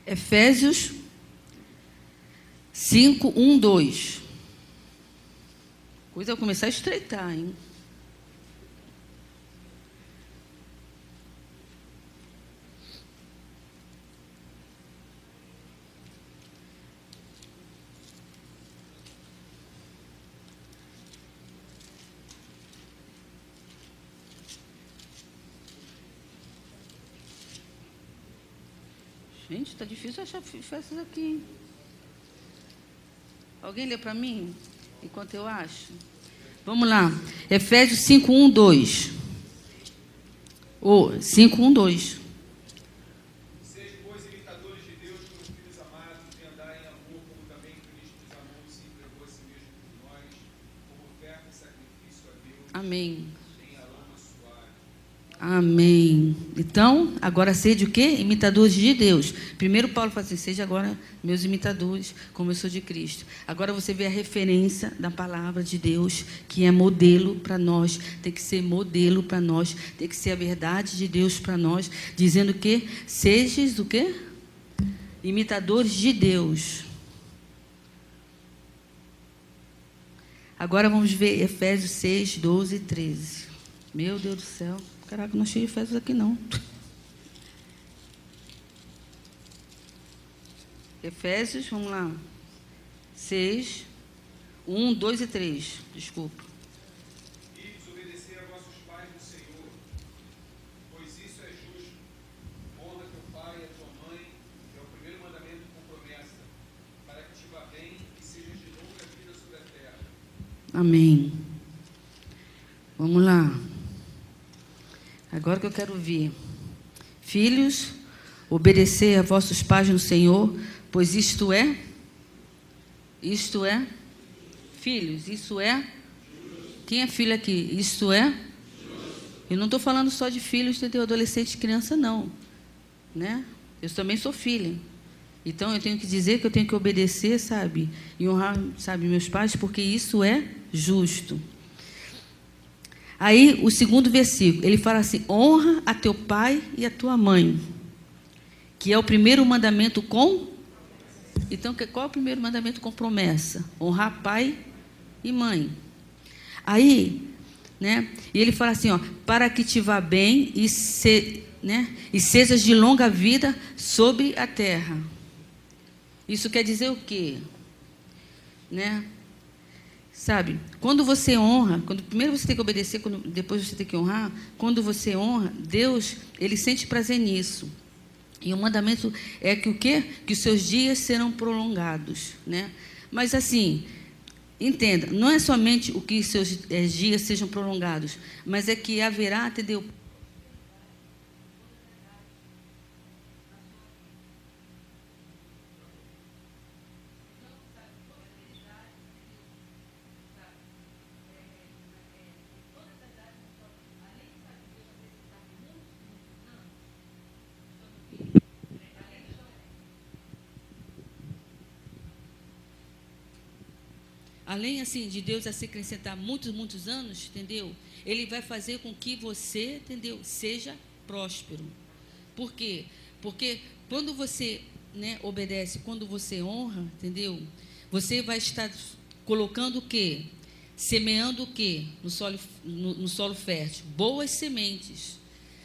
Efésios 5, 1, 2. Coisa vai começar a estreitar, hein? Gente, está difícil achar festas aqui, hein? Alguém lê para mim, enquanto eu acho? Vamos lá. Efésios 5, 1, 2. 5, 1, 2. Sejam, pois, imitadores de Deus como filhos amados, e andar em amor, como também Cristo nos amou e se entregou a si mesmo por nós, como oferta e sacrifício a Deus. Amém. Em aroma suave. Amém. Então, agora sede o quê? Imitadores de Deus. Primeiro Paulo fala assim, seja agora meus imitadores, como eu sou de Cristo. Agora você vê a referência da palavra de Deus, que é modelo para nós. Tem que ser modelo para nós. Tem que ser a verdade de Deus para nós. Dizendo que sejais o quê? Imitadores de Deus. Agora vamos ver Efésios 6, 12 e 13. Meu Deus do céu. Caraca, não achei Efésios aqui, não. Efésios, vamos lá. 6, 1, 2 e 3. Desculpa. Filhos, obedecer a vossos pais no Senhor, pois isso é justo. Honra teu pai e a tua mãe, é o primeiro mandamento com promessa, para que te vá bem e sejas de longa vida sobre a terra. Amém. Vamos lá. Agora que eu quero ver. Filhos, obedecer a vossos pais no Senhor, pois isto é, filhos, isso é, quem é filho aqui? Isto é, eu não estou falando só de filhos, entendeu? Adolescente, criança, não, né? Eu também sou filha, então eu tenho que dizer que eu tenho que obedecer, sabe? E honrar, sabe, meus pais, porque isso é justo. Aí, o segundo versículo, ele fala assim, honra a teu pai e a tua mãe, que é o primeiro mandamento com... Então, qual é o primeiro mandamento com promessa? Honrar pai e mãe. Aí, né, e ele fala assim, ó, para que te vá bem e sejas de longa vida sobre a terra. Isso quer dizer o quê? Né? Sabe, quando você honra, primeiro você tem que obedecer, depois você tem que honrar, quando você honra, Deus, Ele sente prazer nisso. E o mandamento é que o quê? Que os seus dias serão prolongados, né? Mas assim, entenda, não é somente o que seus dias sejam prolongados, mas é que haverá, entendeu? Além assim de Deus a se acrescentar muitos anos, entendeu? Ele vai fazer com que você, entendeu, seja próspero. Por quê? Porque quando você, né, obedece, quando você honra, entendeu? Você vai estar colocando o quê? Semeando o quê? No solo fértil. Boas sementes.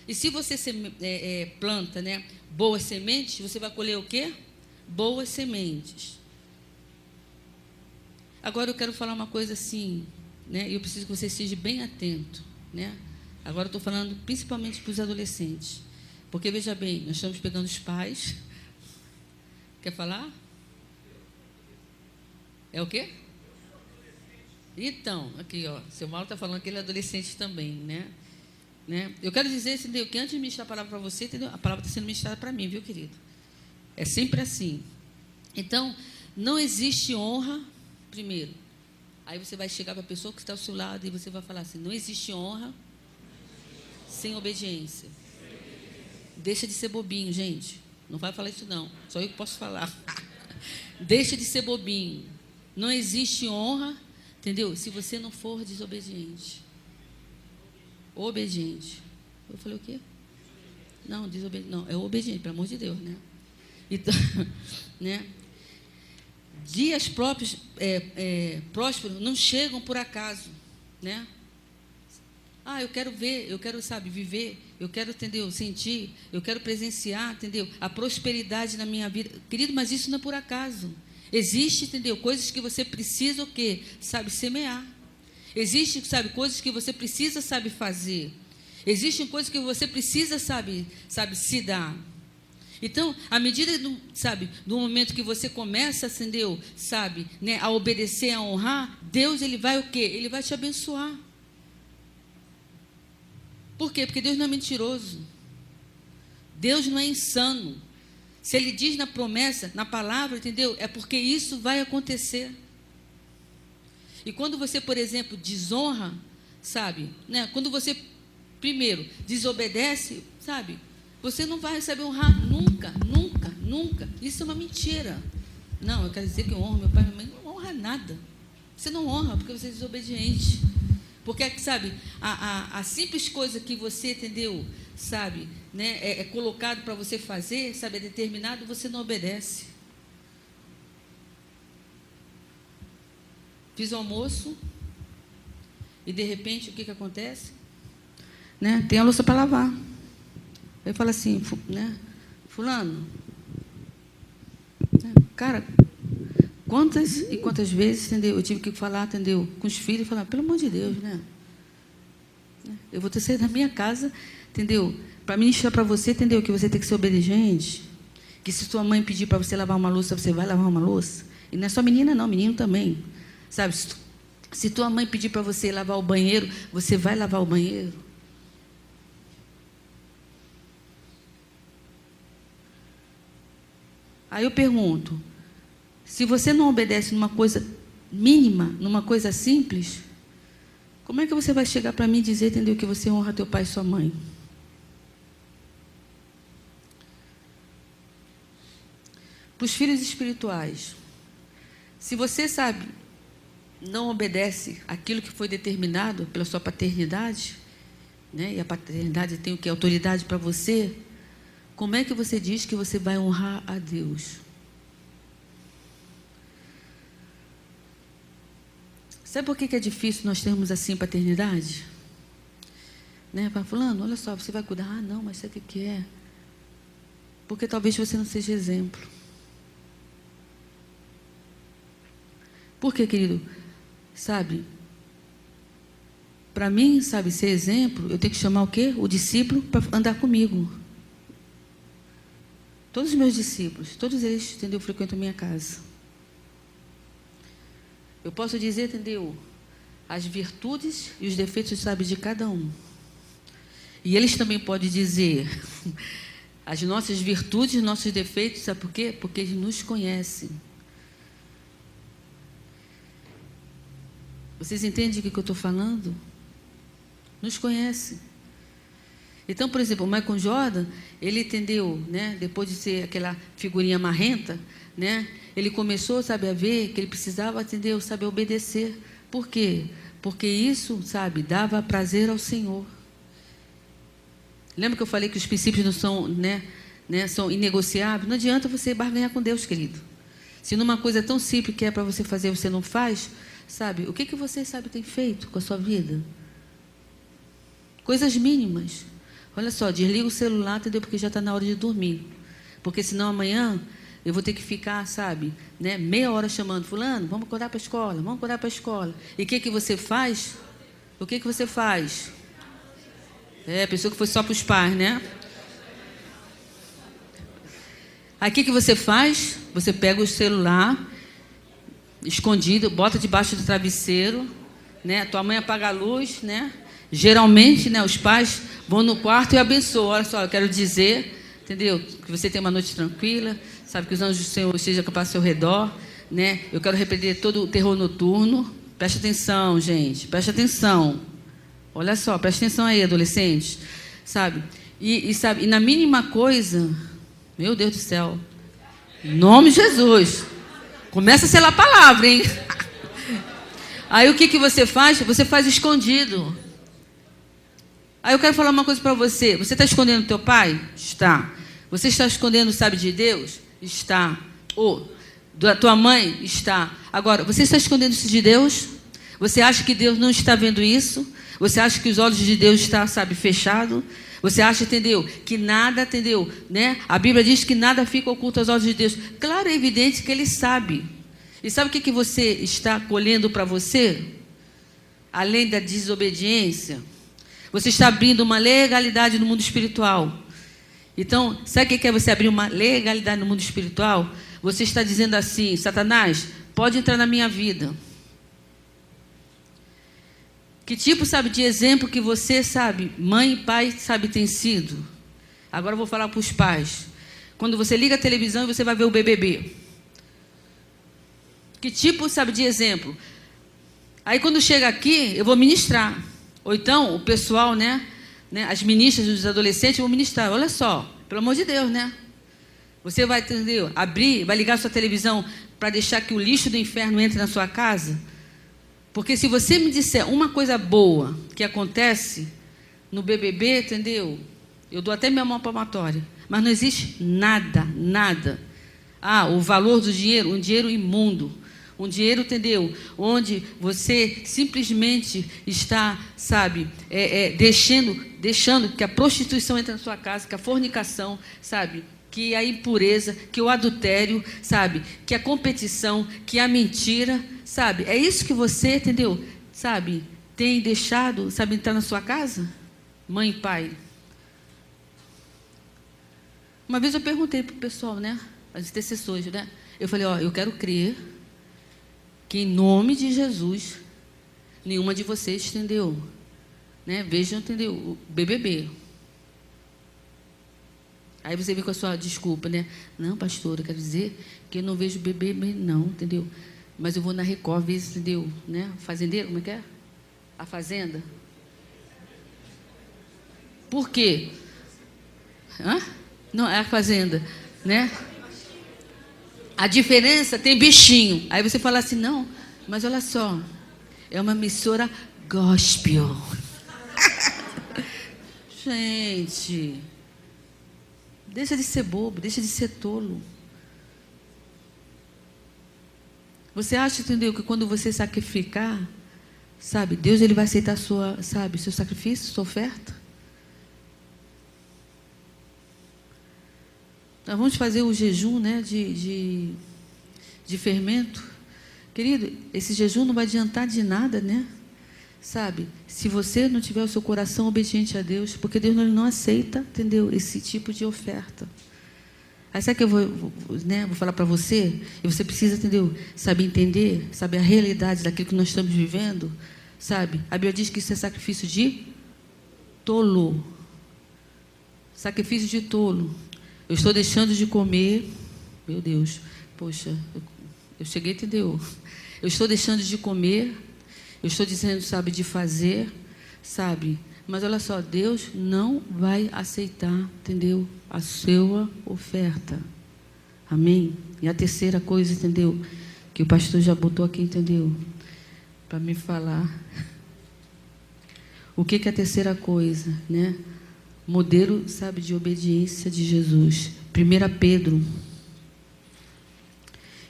E se você planta, né, boas sementes, você vai colher o quê? Boas sementes. Agora eu quero falar uma coisa assim, né? Eu preciso que você esteja bem atento, né? Agora eu estou falando principalmente para os adolescentes. Porque, veja bem, nós estamos pegando os pais. Quer falar? É o quê? Então, aqui, ó, seu Mauro está falando que ele é adolescente também, né? Eu quero dizer, entendeu, que antes de ministrar a palavra para você, entendeu? A palavra está sendo ministrada para mim, viu, querido? É sempre assim. Então, Não existe honra, primeiro. Aí você vai chegar para a pessoa que está ao seu lado e você vai falar assim: não existe honra sem obediência. Deixa de ser bobinho, gente. Não vai falar isso não. Só eu que posso falar. Deixa de ser bobinho. Não existe honra, entendeu? Se você não for desobediente. Obediente. Eu falei o quê? Não, desobediente. Não, é obediente, pelo amor de Deus, né? Então, né? Dias próprios, prósperos não chegam por acaso, né? Eu quero ver, eu quero, viver, eu quero, entendeu, sentir, eu quero presenciar, entendeu, a prosperidade na minha vida. Querido, mas isso não é por acaso. Existe, entendeu, coisas que você precisa o quê? Semear. Existe, coisas que você precisa, fazer. Existem coisas que você precisa, se dar. Então, à medida do momento que você começa, entendeu, né, a obedecer, a honrar, Deus, ele vai o quê? Ele vai te abençoar. Por quê? Porque Deus não é mentiroso. Deus não é insano. Se Ele diz na promessa, na palavra, entendeu? É porque isso vai acontecer. E quando você, por exemplo, desonra, né? Quando você, primeiro, desobedece, você não vai receber honrar nunca, nunca, nunca. Isso é uma mentira. Não, eu quero dizer que eu honro meu pai e minha mãe. Não honra nada. Você não honra porque você é desobediente. Porque, a simples coisa que você, entendeu, né, é colocado para você fazer, é determinado, você não obedece. Fiz o almoço e, de repente, o que acontece? Né, tem a louça para lavar. Aí fala assim, né, fulano, cara, quantas e quantas vezes, entendeu, eu tive que falar, entendeu, com os filhos, falar, pelo amor de Deus, né? Eu vou ter que sair da minha casa, entendeu, para ministrar para você, entendeu, que você tem que ser obediente, que se sua mãe pedir para você lavar uma louça, você vai lavar uma louça. E não é só menina não, menino também. Se tua mãe pedir para você lavar o banheiro, você vai lavar o banheiro. Aí eu pergunto, se você não obedece numa coisa mínima, numa coisa simples, como é que você vai chegar para mim e dizer, entendeu, que você honra teu pai e sua mãe? Para os filhos espirituais, se você, não obedece aquilo que foi determinado pela sua paternidade, né, e a paternidade tem o que? Autoridade para você, como é que você diz que você vai honrar a Deus? Sabe por que é difícil nós termos assim paternidade? Né? Fulano, olha só, você vai cuidar. Não, mas sabe o que é? Porque talvez você não seja exemplo. Por quê, querido? Para mim, ser exemplo, eu tenho que chamar o quê? O discípulo para andar comigo. Todos os meus discípulos, todos eles, entendeu, frequentam a minha casa. Eu posso dizer, entendeu, as virtudes e os defeitos, de cada um. E eles também podem dizer as nossas virtudes e nossos defeitos, sabe por quê? Porque eles nos conhecem. Vocês entendem o que eu estou falando? Nos conhecem. Então, por exemplo, o Michael Jordan, ele entendeu, né, depois de ser aquela figurinha marrenta, né, ele começou, a ver que ele precisava, entendeu, obedecer. Por quê? Porque isso, dava prazer ao Senhor. Lembra que eu falei que os princípios não são, são inegociáveis? Não adianta você barganhar com Deus, querido. Se numa coisa tão simples que é para você fazer, você não faz, o que você, tem feito com a sua vida? Coisas mínimas. Olha só, desliga o celular, entendeu? Porque já está na hora de dormir. Porque senão amanhã eu vou ter que ficar, meia hora chamando, fulano, vamos acordar para a escola, vamos acordar para a escola. E o que você faz? O que você faz? Pensou que foi só para os pais, né? Aí o que você faz? Você pega o celular, escondido, bota debaixo do travesseiro, né? Tua mãe apaga a luz, né? Geralmente, né, os pais vão no quarto e abençoam. Olha só, eu quero dizer, entendeu? Que você tenha uma noite tranquila, que os anjos do Senhor estejam ao seu redor, né? Eu quero repreender todo o terror noturno. Preste atenção, gente, preste atenção. Olha só, preste atenção aí, adolescentes, sabe? Sabe, e na mínima coisa, meu Deus do céu, em nome de Jesus, começa a selar a palavra, hein? Aí o que você faz? Você faz escondido. Aí eu quero falar uma coisa para você. Você está escondendo teu pai? Está. Você está escondendo o sábio de Deus? Está. Ou da tua mãe? Está. Agora, você está escondendo isso de Deus? Você acha que Deus não está vendo isso? Você acha que os olhos de Deus estão, sabe, fechados? Você acha, entendeu, que nada, entendeu, né? A Bíblia diz que nada fica oculto aos olhos de Deus. Claro, é evidente que Ele sabe. E sabe o que você está colhendo para você? Além da desobediência, você está abrindo uma legalidade no mundo espiritual. Então, sabe o que é você abrir uma legalidade no mundo espiritual? Você está dizendo assim: Satanás, pode entrar na minha vida. Que tipo, sabe, de exemplo que você, sabe, mãe e pai, sabe, tem sido? Agora eu vou falar para os pais. Quando você liga a televisão e você vai ver o BBB. Que tipo, sabe, de exemplo? Aí quando chega aqui, eu vou ministrar. Ou então, o pessoal, né, as ministras dos adolescentes vão ministrar. Olha só, pelo amor de Deus, né? Você vai, entendeu, abrir, vai ligar a sua televisão para deixar que o lixo do inferno entre na sua casa? Porque se você me disser uma coisa boa que acontece no BBB, entendeu? Eu dou até minha mão palmatória. Mas não existe nada, nada. Ah, o valor do dinheiro, um dinheiro imundo. Um dinheiro, entendeu? Onde você simplesmente está, sabe, deixando que a prostituição entre na sua casa, que a fornicação, sabe, que a impureza, que o adultério, sabe, que a competição, que a mentira, sabe? É isso que você, entendeu? Sabe, tem deixado, sabe, entrar na sua casa? Mãe e pai. Uma vez eu perguntei para o pessoal, né? As intercessores, né? Eu falei, ó, eu quero crer que em nome de Jesus, nenhuma de vocês, entendeu? Né? Vejam, entendeu? O BBB. Aí você vem com a sua desculpa, né? Não, pastora, quero dizer que eu não vejo BBB, não, entendeu? Mas eu vou na Record ver, entendeu? Né? Fazendeiro, como é que é? A Fazenda. Por quê? Hã? Não, é a Fazenda, né? A diferença, tem bichinho. Aí você fala assim, não, mas olha só, é uma emissora gospel. Gente, deixa de ser bobo, deixa de ser tolo. Você acha, entendeu, que quando você sacrificar, sabe, Deus ele vai aceitar sua, sabe, seu sacrifício, sua oferta? Nós vamos fazer o jejum, né, de fermento. Querido, esse jejum não vai adiantar de nada, né? Sabe? Se você não tiver o seu coração obediente a Deus, porque Deus não aceita, entendeu? Esse tipo de oferta. Aí sabe que eu vou falar para você? E você precisa, entendeu? Saber entender, saber a realidade daquilo que nós estamos vivendo. Sabe? A Bíblia diz que isso é sacrifício de tolo. Sacrifício de tolo. Eu estou deixando de comer. Meu Deus, poxa, eu cheguei, entendeu? Eu estou deixando de comer. Eu estou dizendo, sabe, de fazer, sabe? Mas olha só, Deus não vai aceitar, entendeu? A sua oferta. Amém? E a terceira coisa, entendeu? Que o pastor já botou aqui, entendeu? Para me falar. O que é a terceira coisa, né? Modelo, sabe, de obediência de Jesus. 1 Pedro.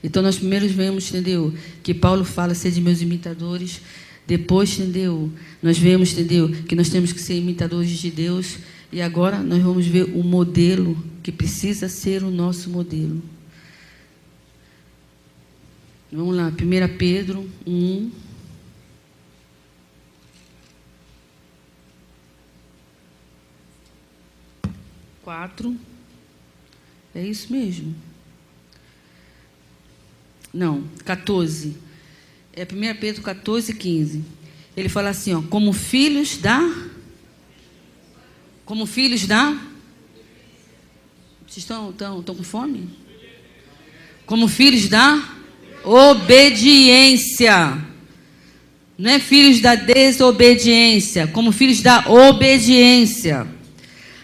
Então, nós primeiros vemos, entendeu? Que Paulo fala, sede meus imitadores. Depois, entendeu? Nós vemos, entendeu? Que nós temos que ser imitadores de Deus. E agora nós vamos ver o modelo que precisa ser o nosso modelo. Vamos lá, 1 Pedro 1. É isso mesmo? Não, 14. É 1 Pedro 14, 15. Ele fala assim, ó, como filhos da... Vocês estão com fome? Como filhos da... Obediência. Não é filhos da desobediência, como filhos da obediência.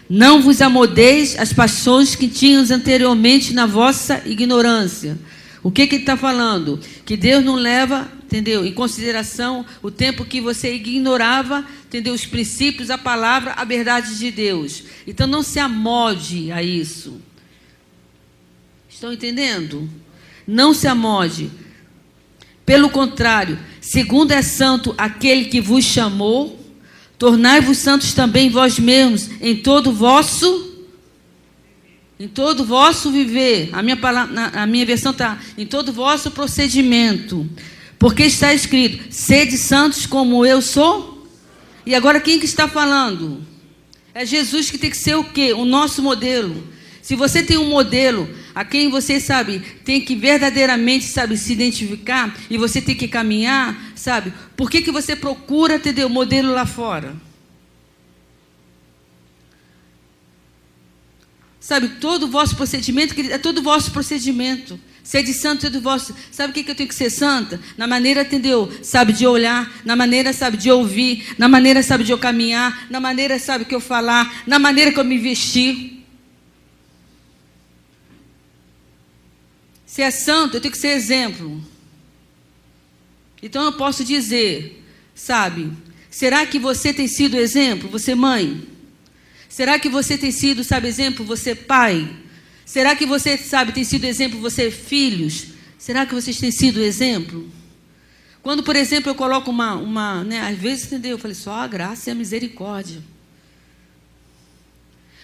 Não vos amodeis as paixões que tínhamos anteriormente na vossa ignorância. O que ele está falando? Que Deus não leva, entendeu, em consideração o tempo que você ignorava, entendeu, os princípios, a palavra, a verdade de Deus. Então não se amode a isso. Estão entendendo? Não se amode. Pelo contrário, segundo é santo aquele que vos chamou, tornai-vos santos também vós mesmos em todo vosso viver. A minha versão está em todo vosso procedimento. Porque está escrito, sede santos como eu sou. E agora quem que está falando? É Jesus que tem que ser o quê? O nosso modelo. Se você tem um modelo a quem você, sabe, tem que verdadeiramente, sabe, se identificar e você tem que caminhar, sabe, por que você procura, entendeu, o modelo lá fora? Sabe, todo o vosso procedimento, é todo o vosso procedimento. Sede santo, todo o vosso. Sabe o que eu tenho que ser santa? Na maneira, entendeu? Sabe, de olhar, na maneira, sabe, de ouvir, na maneira, sabe, de eu caminhar, na maneira, sabe, que eu falar, na maneira que eu me vestir. Se é santo, eu tenho que ser exemplo. Então eu posso dizer, sabe, será que você tem sido exemplo? Você mãe? Será que você tem sido, sabe, exemplo? Você pai? Será que você, sabe, tem sido exemplo? Você filhos? Será que vocês têm sido exemplo? Quando, por exemplo, eu coloco né, às vezes, entendeu? Eu falei, só a graça e a misericórdia.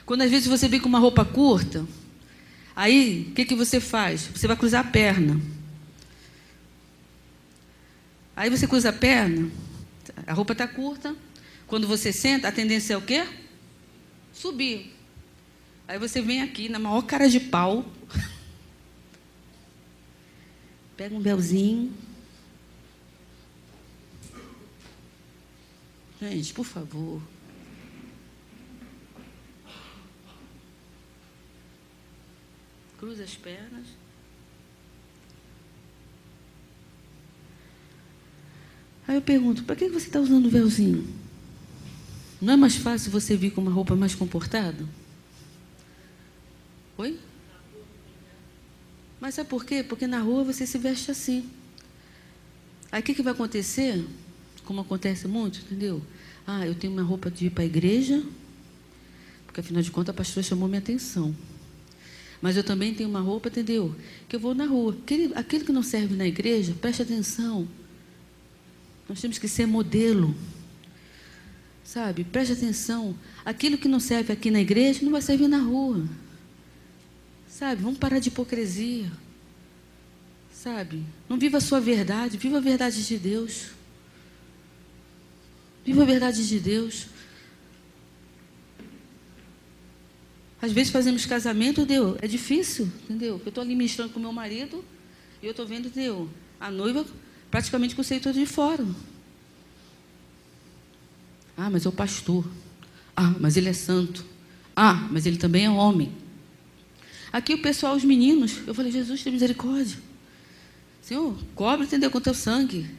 Quando às vezes você vem com uma roupa curta, aí, o que você faz? Você vai cruzar a perna. Aí você cruza a perna, a roupa está curta. Quando você senta, a tendência é o quê? Subir. Aí você vem aqui, na maior cara de pau. Pega um véuzinho. Gente, por favor. Cruza as pernas. Aí eu pergunto, para que você está usando o véuzinho? Não é mais fácil você vir com uma roupa mais comportada? Oi? Mas sabe por quê? Porque na rua você se veste assim. Aí o que vai acontecer? Como acontece muito, entendeu? Ah, eu tenho uma roupa de ir para a igreja, porque afinal de contas a pastora chamou minha atenção. Mas eu também tenho uma roupa, entendeu? Que eu vou na rua. Aquele que não serve na igreja, preste atenção. Nós temos que ser modelo. Sabe? Preste atenção. Aquilo que não serve aqui na igreja, não vai servir na rua. Sabe? Vamos parar de hipocrisia. Sabe? Não viva a sua verdade, viva a verdade de Deus. Viva a verdade de Deus. Às vezes fazemos casamento, entendeu? É difícil, entendeu? Eu estou ali ministrando com meu marido e eu estou vendo, entendeu? A noiva praticamente com o seio todo de fora. Ah, mas é o pastor. Ah, mas ele é santo. Ah, mas ele também é homem. Aqui o pessoal, os meninos, eu falei, Jesus, tem misericórdia. Senhor, cobre, entendeu, com o teu sangue.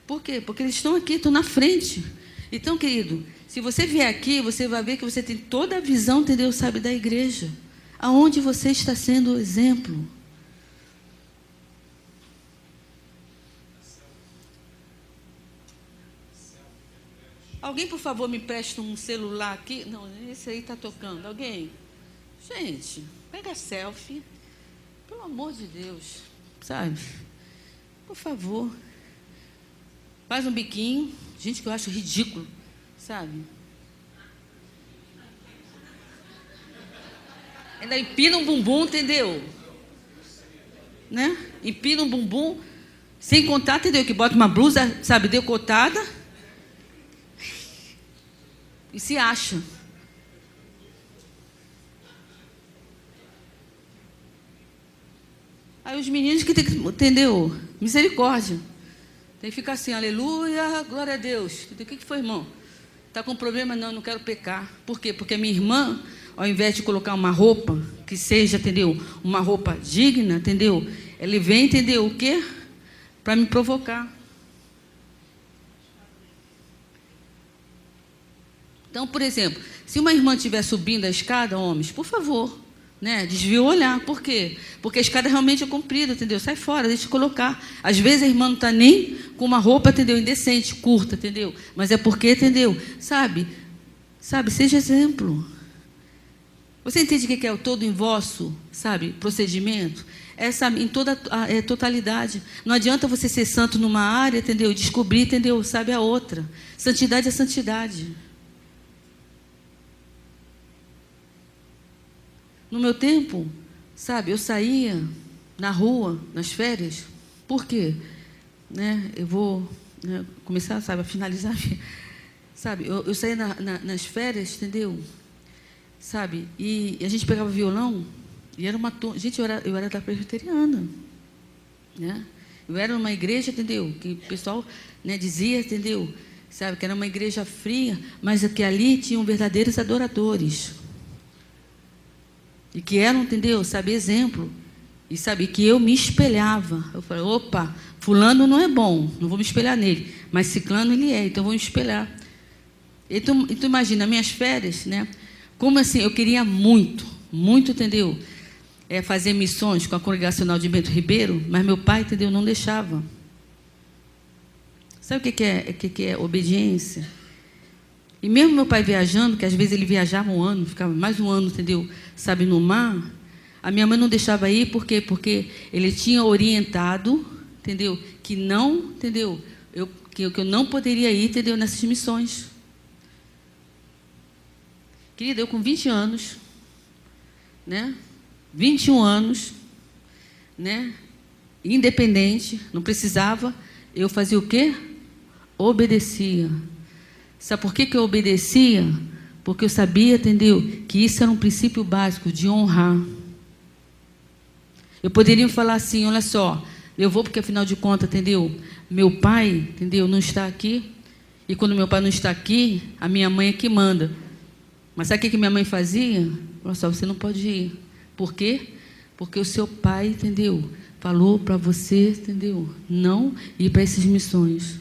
Por quê? Porque eles estão aqui, estão na frente. Então, querido, se você vier aqui, você vai ver que você tem toda a visão, entendeu, sabe, da igreja. Aonde você está sendo exemplo. Alguém, por favor, me presta um celular aqui? Não, esse aí está tocando. Alguém? Gente, pega selfie. Pelo amor de Deus. Sabe? Por favor. Faz um biquinho. Gente, que eu acho ridículo. Sabe? Ainda empina um bumbum, entendeu? Né? Empina um bumbum. Sem contar, entendeu? Que bota uma blusa, sabe, decotada. E se acha. Aí os meninos que tem que, entendeu? Misericórdia. Tem que ficar assim, aleluia, glória a Deus. O que foi, irmão? Está com problema? Não, não quero pecar. Por quê? Porque a minha irmã, ao invés de colocar uma roupa que seja, entendeu? Uma roupa digna, entendeu? Ele vem, entendeu? O quê? para me provocar. Então, por exemplo, se uma irmã estiver subindo a escada, homens, por favor, né, desvia o olhar. Por quê? Porque a escada realmente é comprida, entendeu? Sai fora, deixa eu colocar. Às vezes a irmã não está nem com uma roupa, entendeu? Indecente, curta, entendeu? Mas é porque, entendeu? Sabe, seja exemplo. Você entende o que é o todo em vosso, sabe, procedimento? Em toda a totalidade. Não adianta você ser santo numa área, entendeu? Descobrir, entendeu? Sabe, a outra. Santidade é santidade. No meu tempo, sabe, eu saía na rua, nas férias. Por quê? Né, eu vou, né, começar, sabe, a finalizar. Sabe, eu saía nas férias, entendeu? Sabe, e a gente pegava violão, e era uma... Gente, eu era da presbiteriana, né? Eu era numa igreja, entendeu? Que o pessoal, né, dizia, entendeu? Sabe, que era uma igreja fria, mas que ali tinham verdadeiros adoradores. E que eram, entendeu? Sabe, exemplo. E sabe, que eu me espelhava. Eu falei, opa, fulano não é bom, não vou me espelhar nele. Mas ciclano ele é, então eu vou me espelhar. Então imagina, minhas férias, né? Como assim, eu queria muito, entendeu? Fazer missões com a Congregacional de Bento Ribeiro, mas meu pai, entendeu, não deixava. Sabe o que é obediência? E mesmo meu pai viajando, que às vezes ele viajava um ano, ficava mais um ano, entendeu? Sabe, no mar, a minha mãe não deixava ir, por quê? Porque ele tinha orientado, entendeu? Que não, entendeu? Que eu não poderia ir, entendeu? Nessas missões. Querida, eu com 20 anos, né? 21 anos, né? Independente, não precisava, eu fazia o quê? Obedecia. Sabe por que eu obedecia? Porque eu sabia, entendeu? Que isso era um princípio básico de honrar. Eu poderia falar assim, olha só, eu vou porque afinal de contas, entendeu? Meu pai, entendeu? Não está aqui. E quando meu pai não está aqui, a minha mãe é que manda. Mas sabe o que minha mãe fazia? Olha só, você não pode ir. Por quê? Porque o seu pai, entendeu? Falou para você, entendeu? Não ir para essas missões.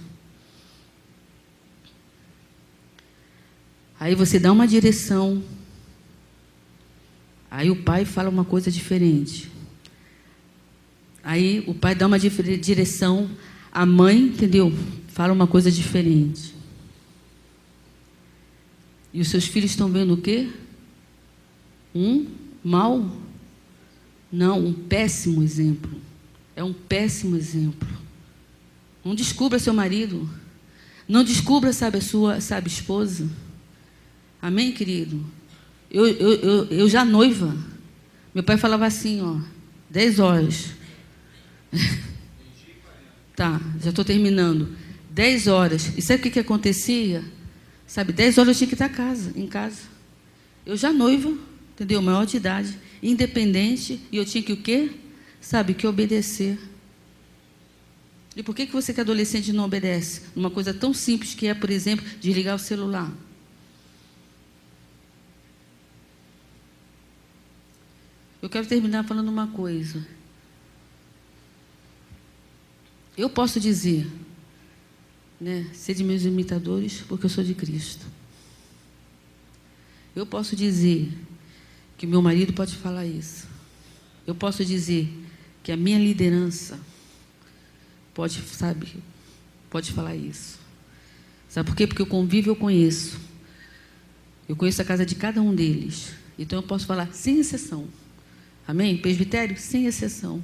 Aí você dá uma direção. Aí o pai fala uma coisa diferente. Aí o pai dá uma direção. A mãe, entendeu? Fala uma coisa diferente. E os seus filhos estão vendo o quê? Um mau? Não, um péssimo exemplo. É um péssimo exemplo. Não descubra seu marido. Não descubra, sabe, a sua, sabe, esposa. Amém, querido? Eu já noiva. Meu pai falava assim, ó, 10 horas. Tá, já estou terminando. 10 horas. E sabe o que acontecia? Sabe, 10 horas eu tinha que estar em casa. Eu já noiva, entendeu? Maior de idade, independente, e eu tinha que o quê? Sabe, que obedecer. E por que você que é adolescente não obedece? Uma coisa tão simples que é, por exemplo, desligar o celular. Eu quero terminar falando uma coisa. Eu posso dizer, né, ser de meus imitadores, porque eu sou de Cristo. Eu posso dizer que meu marido pode falar isso. Eu posso dizer que a minha liderança pode falar isso. Sabe por quê? Porque eu convivo, eu conheço. Eu conheço a casa de cada um deles. Então eu posso falar sem exceção. Amém? Presbitério, sem exceção.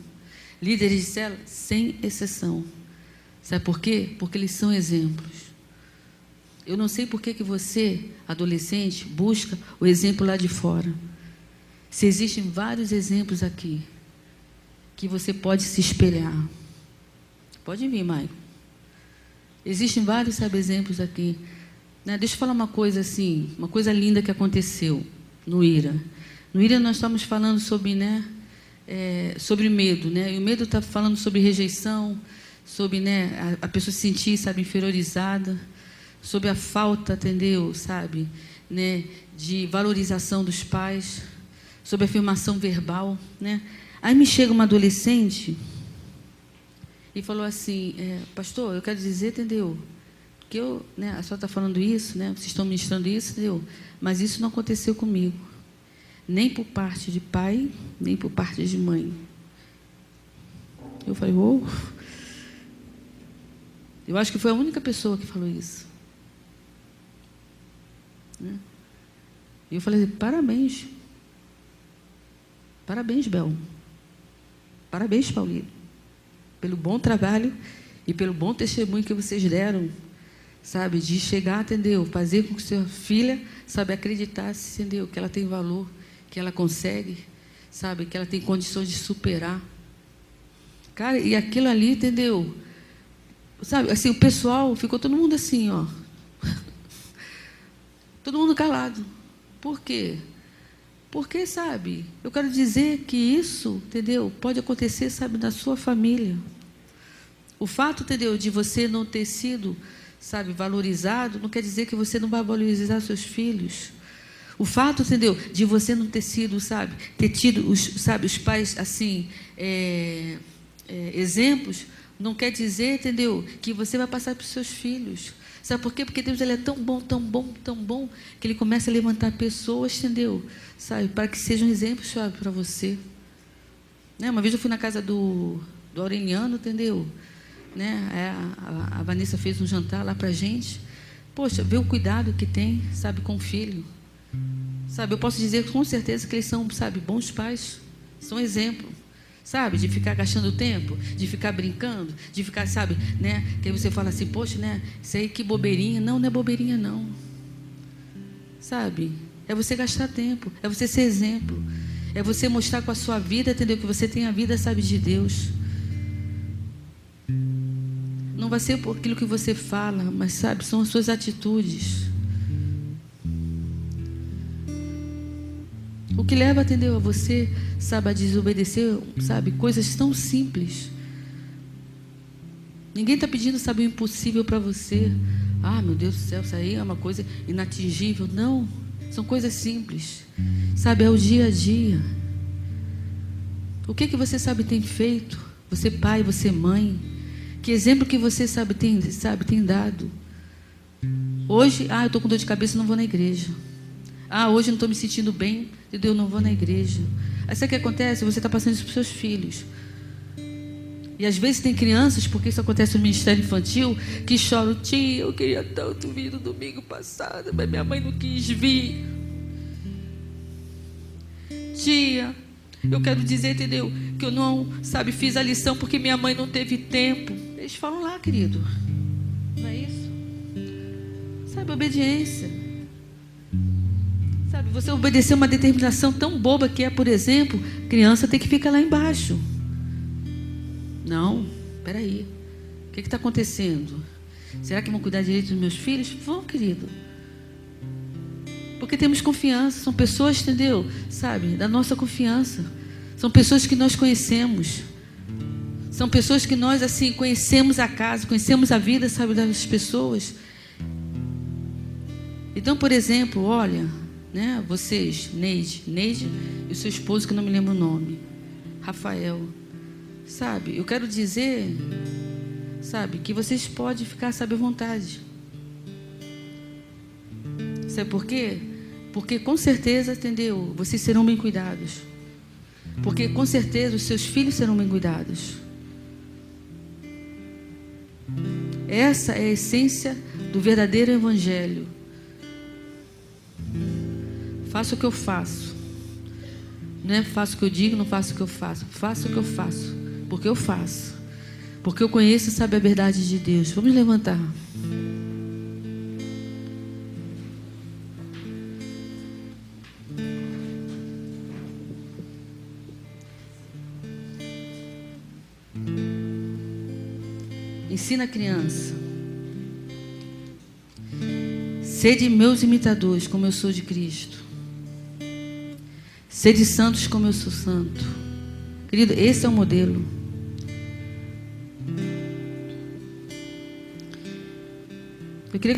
Líderes de célula, sem exceção. Sabe por quê? Porque eles são exemplos. Eu não sei por que você, adolescente, busca o exemplo lá de fora. Se existem vários exemplos aqui, que você pode se espelhar. Pode vir, Maicon. Existem vários, sabe, exemplos aqui. Né? Deixa eu falar uma coisa assim, uma coisa linda que aconteceu no IRA. No IRA nós estamos falando sobre, né, sobre medo, né? E o medo está falando sobre rejeição, sobre, né, a pessoa se sentir, sabe, inferiorizada, sobre a falta, entendeu, sabe, né, de valorização dos pais, sobre afirmação verbal, né? Aí me chega uma adolescente e falou assim, pastor, eu quero dizer, entendeu? Que eu, né, a senhora está falando isso, né? Vocês estão ministrando isso, entendeu? Mas isso não aconteceu comigo. Nem por parte de pai, nem por parte de mãe. Eu falei, eu acho que foi a única pessoa que falou isso. Né? E eu falei, parabéns. Parabéns, Bel. Parabéns, Paulinho. Pelo bom trabalho e pelo bom testemunho que vocês deram. Sabe, de chegar, entendeu? Fazer com que sua filha, sabe, acreditasse, entendeu? Que ela tem valor, que ela consegue, sabe, que ela tem condições de superar. Cara, e aquilo ali, entendeu? Sabe, assim, o pessoal, ficou todo mundo assim, ó. Todo mundo calado. Por quê? Porque, sabe, eu quero dizer que isso, entendeu? Pode acontecer, sabe, na sua família. O fato, entendeu, de você não ter sido, sabe, valorizado, não quer dizer que você não vai valorizar seus filhos. O fato, entendeu, de você não ter sido, sabe, ter tido, os pais, assim, exemplos, não quer dizer, entendeu, que você vai passar para os seus filhos. Sabe por quê? Porque Deus, ele é tão bom, tão bom, tão bom, que Ele começa a levantar pessoas, entendeu, sabe, para que sejam exemplos, sabe, para você. Né? Uma vez eu fui na casa do Aureliano, entendeu? Né? A Vanessa fez um jantar lá para a gente. Poxa, vê o cuidado que tem, sabe, com o filho. Sabe, eu posso dizer com certeza que eles são, sabe, bons pais. São exemplo, sabe, de ficar gastando tempo, de ficar brincando, de ficar, sabe, né? Que aí você fala assim, poxa, né? Isso aí que bobeirinha. Não, não é bobeirinha, não. Sabe? É você gastar tempo, é você ser exemplo, é você mostrar com a sua vida, entendeu? Que você tem a vida, sabe, de Deus. Não vai ser por aquilo que você fala, mas, sabe, são as suas atitudes. O que leva, entendeu, a você, sabe, a desobedecer, sabe, coisas tão simples. Ninguém está pedindo, sabe, o impossível para você. Ah, meu Deus do céu, isso aí é uma coisa inatingível. Não, são coisas simples. Sabe, é o dia a dia. O que você, sabe, tem feito? Você pai, você mãe. Que exemplo que você, sabe, tem dado? Hoje, eu estou com dor de cabeça, não vou na igreja. Hoje eu não estou me sentindo bem, entendeu? Eu não vou na igreja. Aí sabe o que acontece? Você está passando isso para os seus filhos. E às vezes tem crianças, porque isso acontece no ministério infantil, que choram, tia, eu queria tanto vir no domingo passado, mas minha mãe não quis vir. Tia, eu quero dizer, entendeu? Que eu não, sabe, fiz a lição porque minha mãe não teve tempo. Eles falam lá, querido. Não é isso? Sabe, obediência. Sabe, você obedecer uma determinação tão boba que é, por exemplo, criança tem que ficar lá embaixo. Não, peraí. O que está acontecendo? Será que vão cuidar direito dos meus filhos? Vão, querido. Porque temos confiança. São pessoas, entendeu? Sabe, da nossa confiança. São pessoas que nós conhecemos. São pessoas que nós, assim, conhecemos a casa, conhecemos a vida, sabe, das pessoas. Então, por exemplo, olha, né, vocês, Neide e o seu esposo, que eu não me lembro o nome, Rafael, sabe, eu quero dizer, sabe, que vocês podem ficar, sabe, à vontade. Sabe por quê? Porque com certeza, entendeu, vocês serão bem cuidados. Porque com certeza os seus filhos serão bem cuidados. Essa é a essência do verdadeiro evangelho. Faço o que eu faço. Não é faço o que eu digo, não faço o que eu faço. Faço o que eu faço. Porque eu faço. Porque eu conheço e sabe a verdade de Deus. Vamos levantar. Ensina a criança. Sede meus imitadores, como eu sou de Cristo. Sede santos, como eu sou santo. Querido, esse é o modelo. Eu queria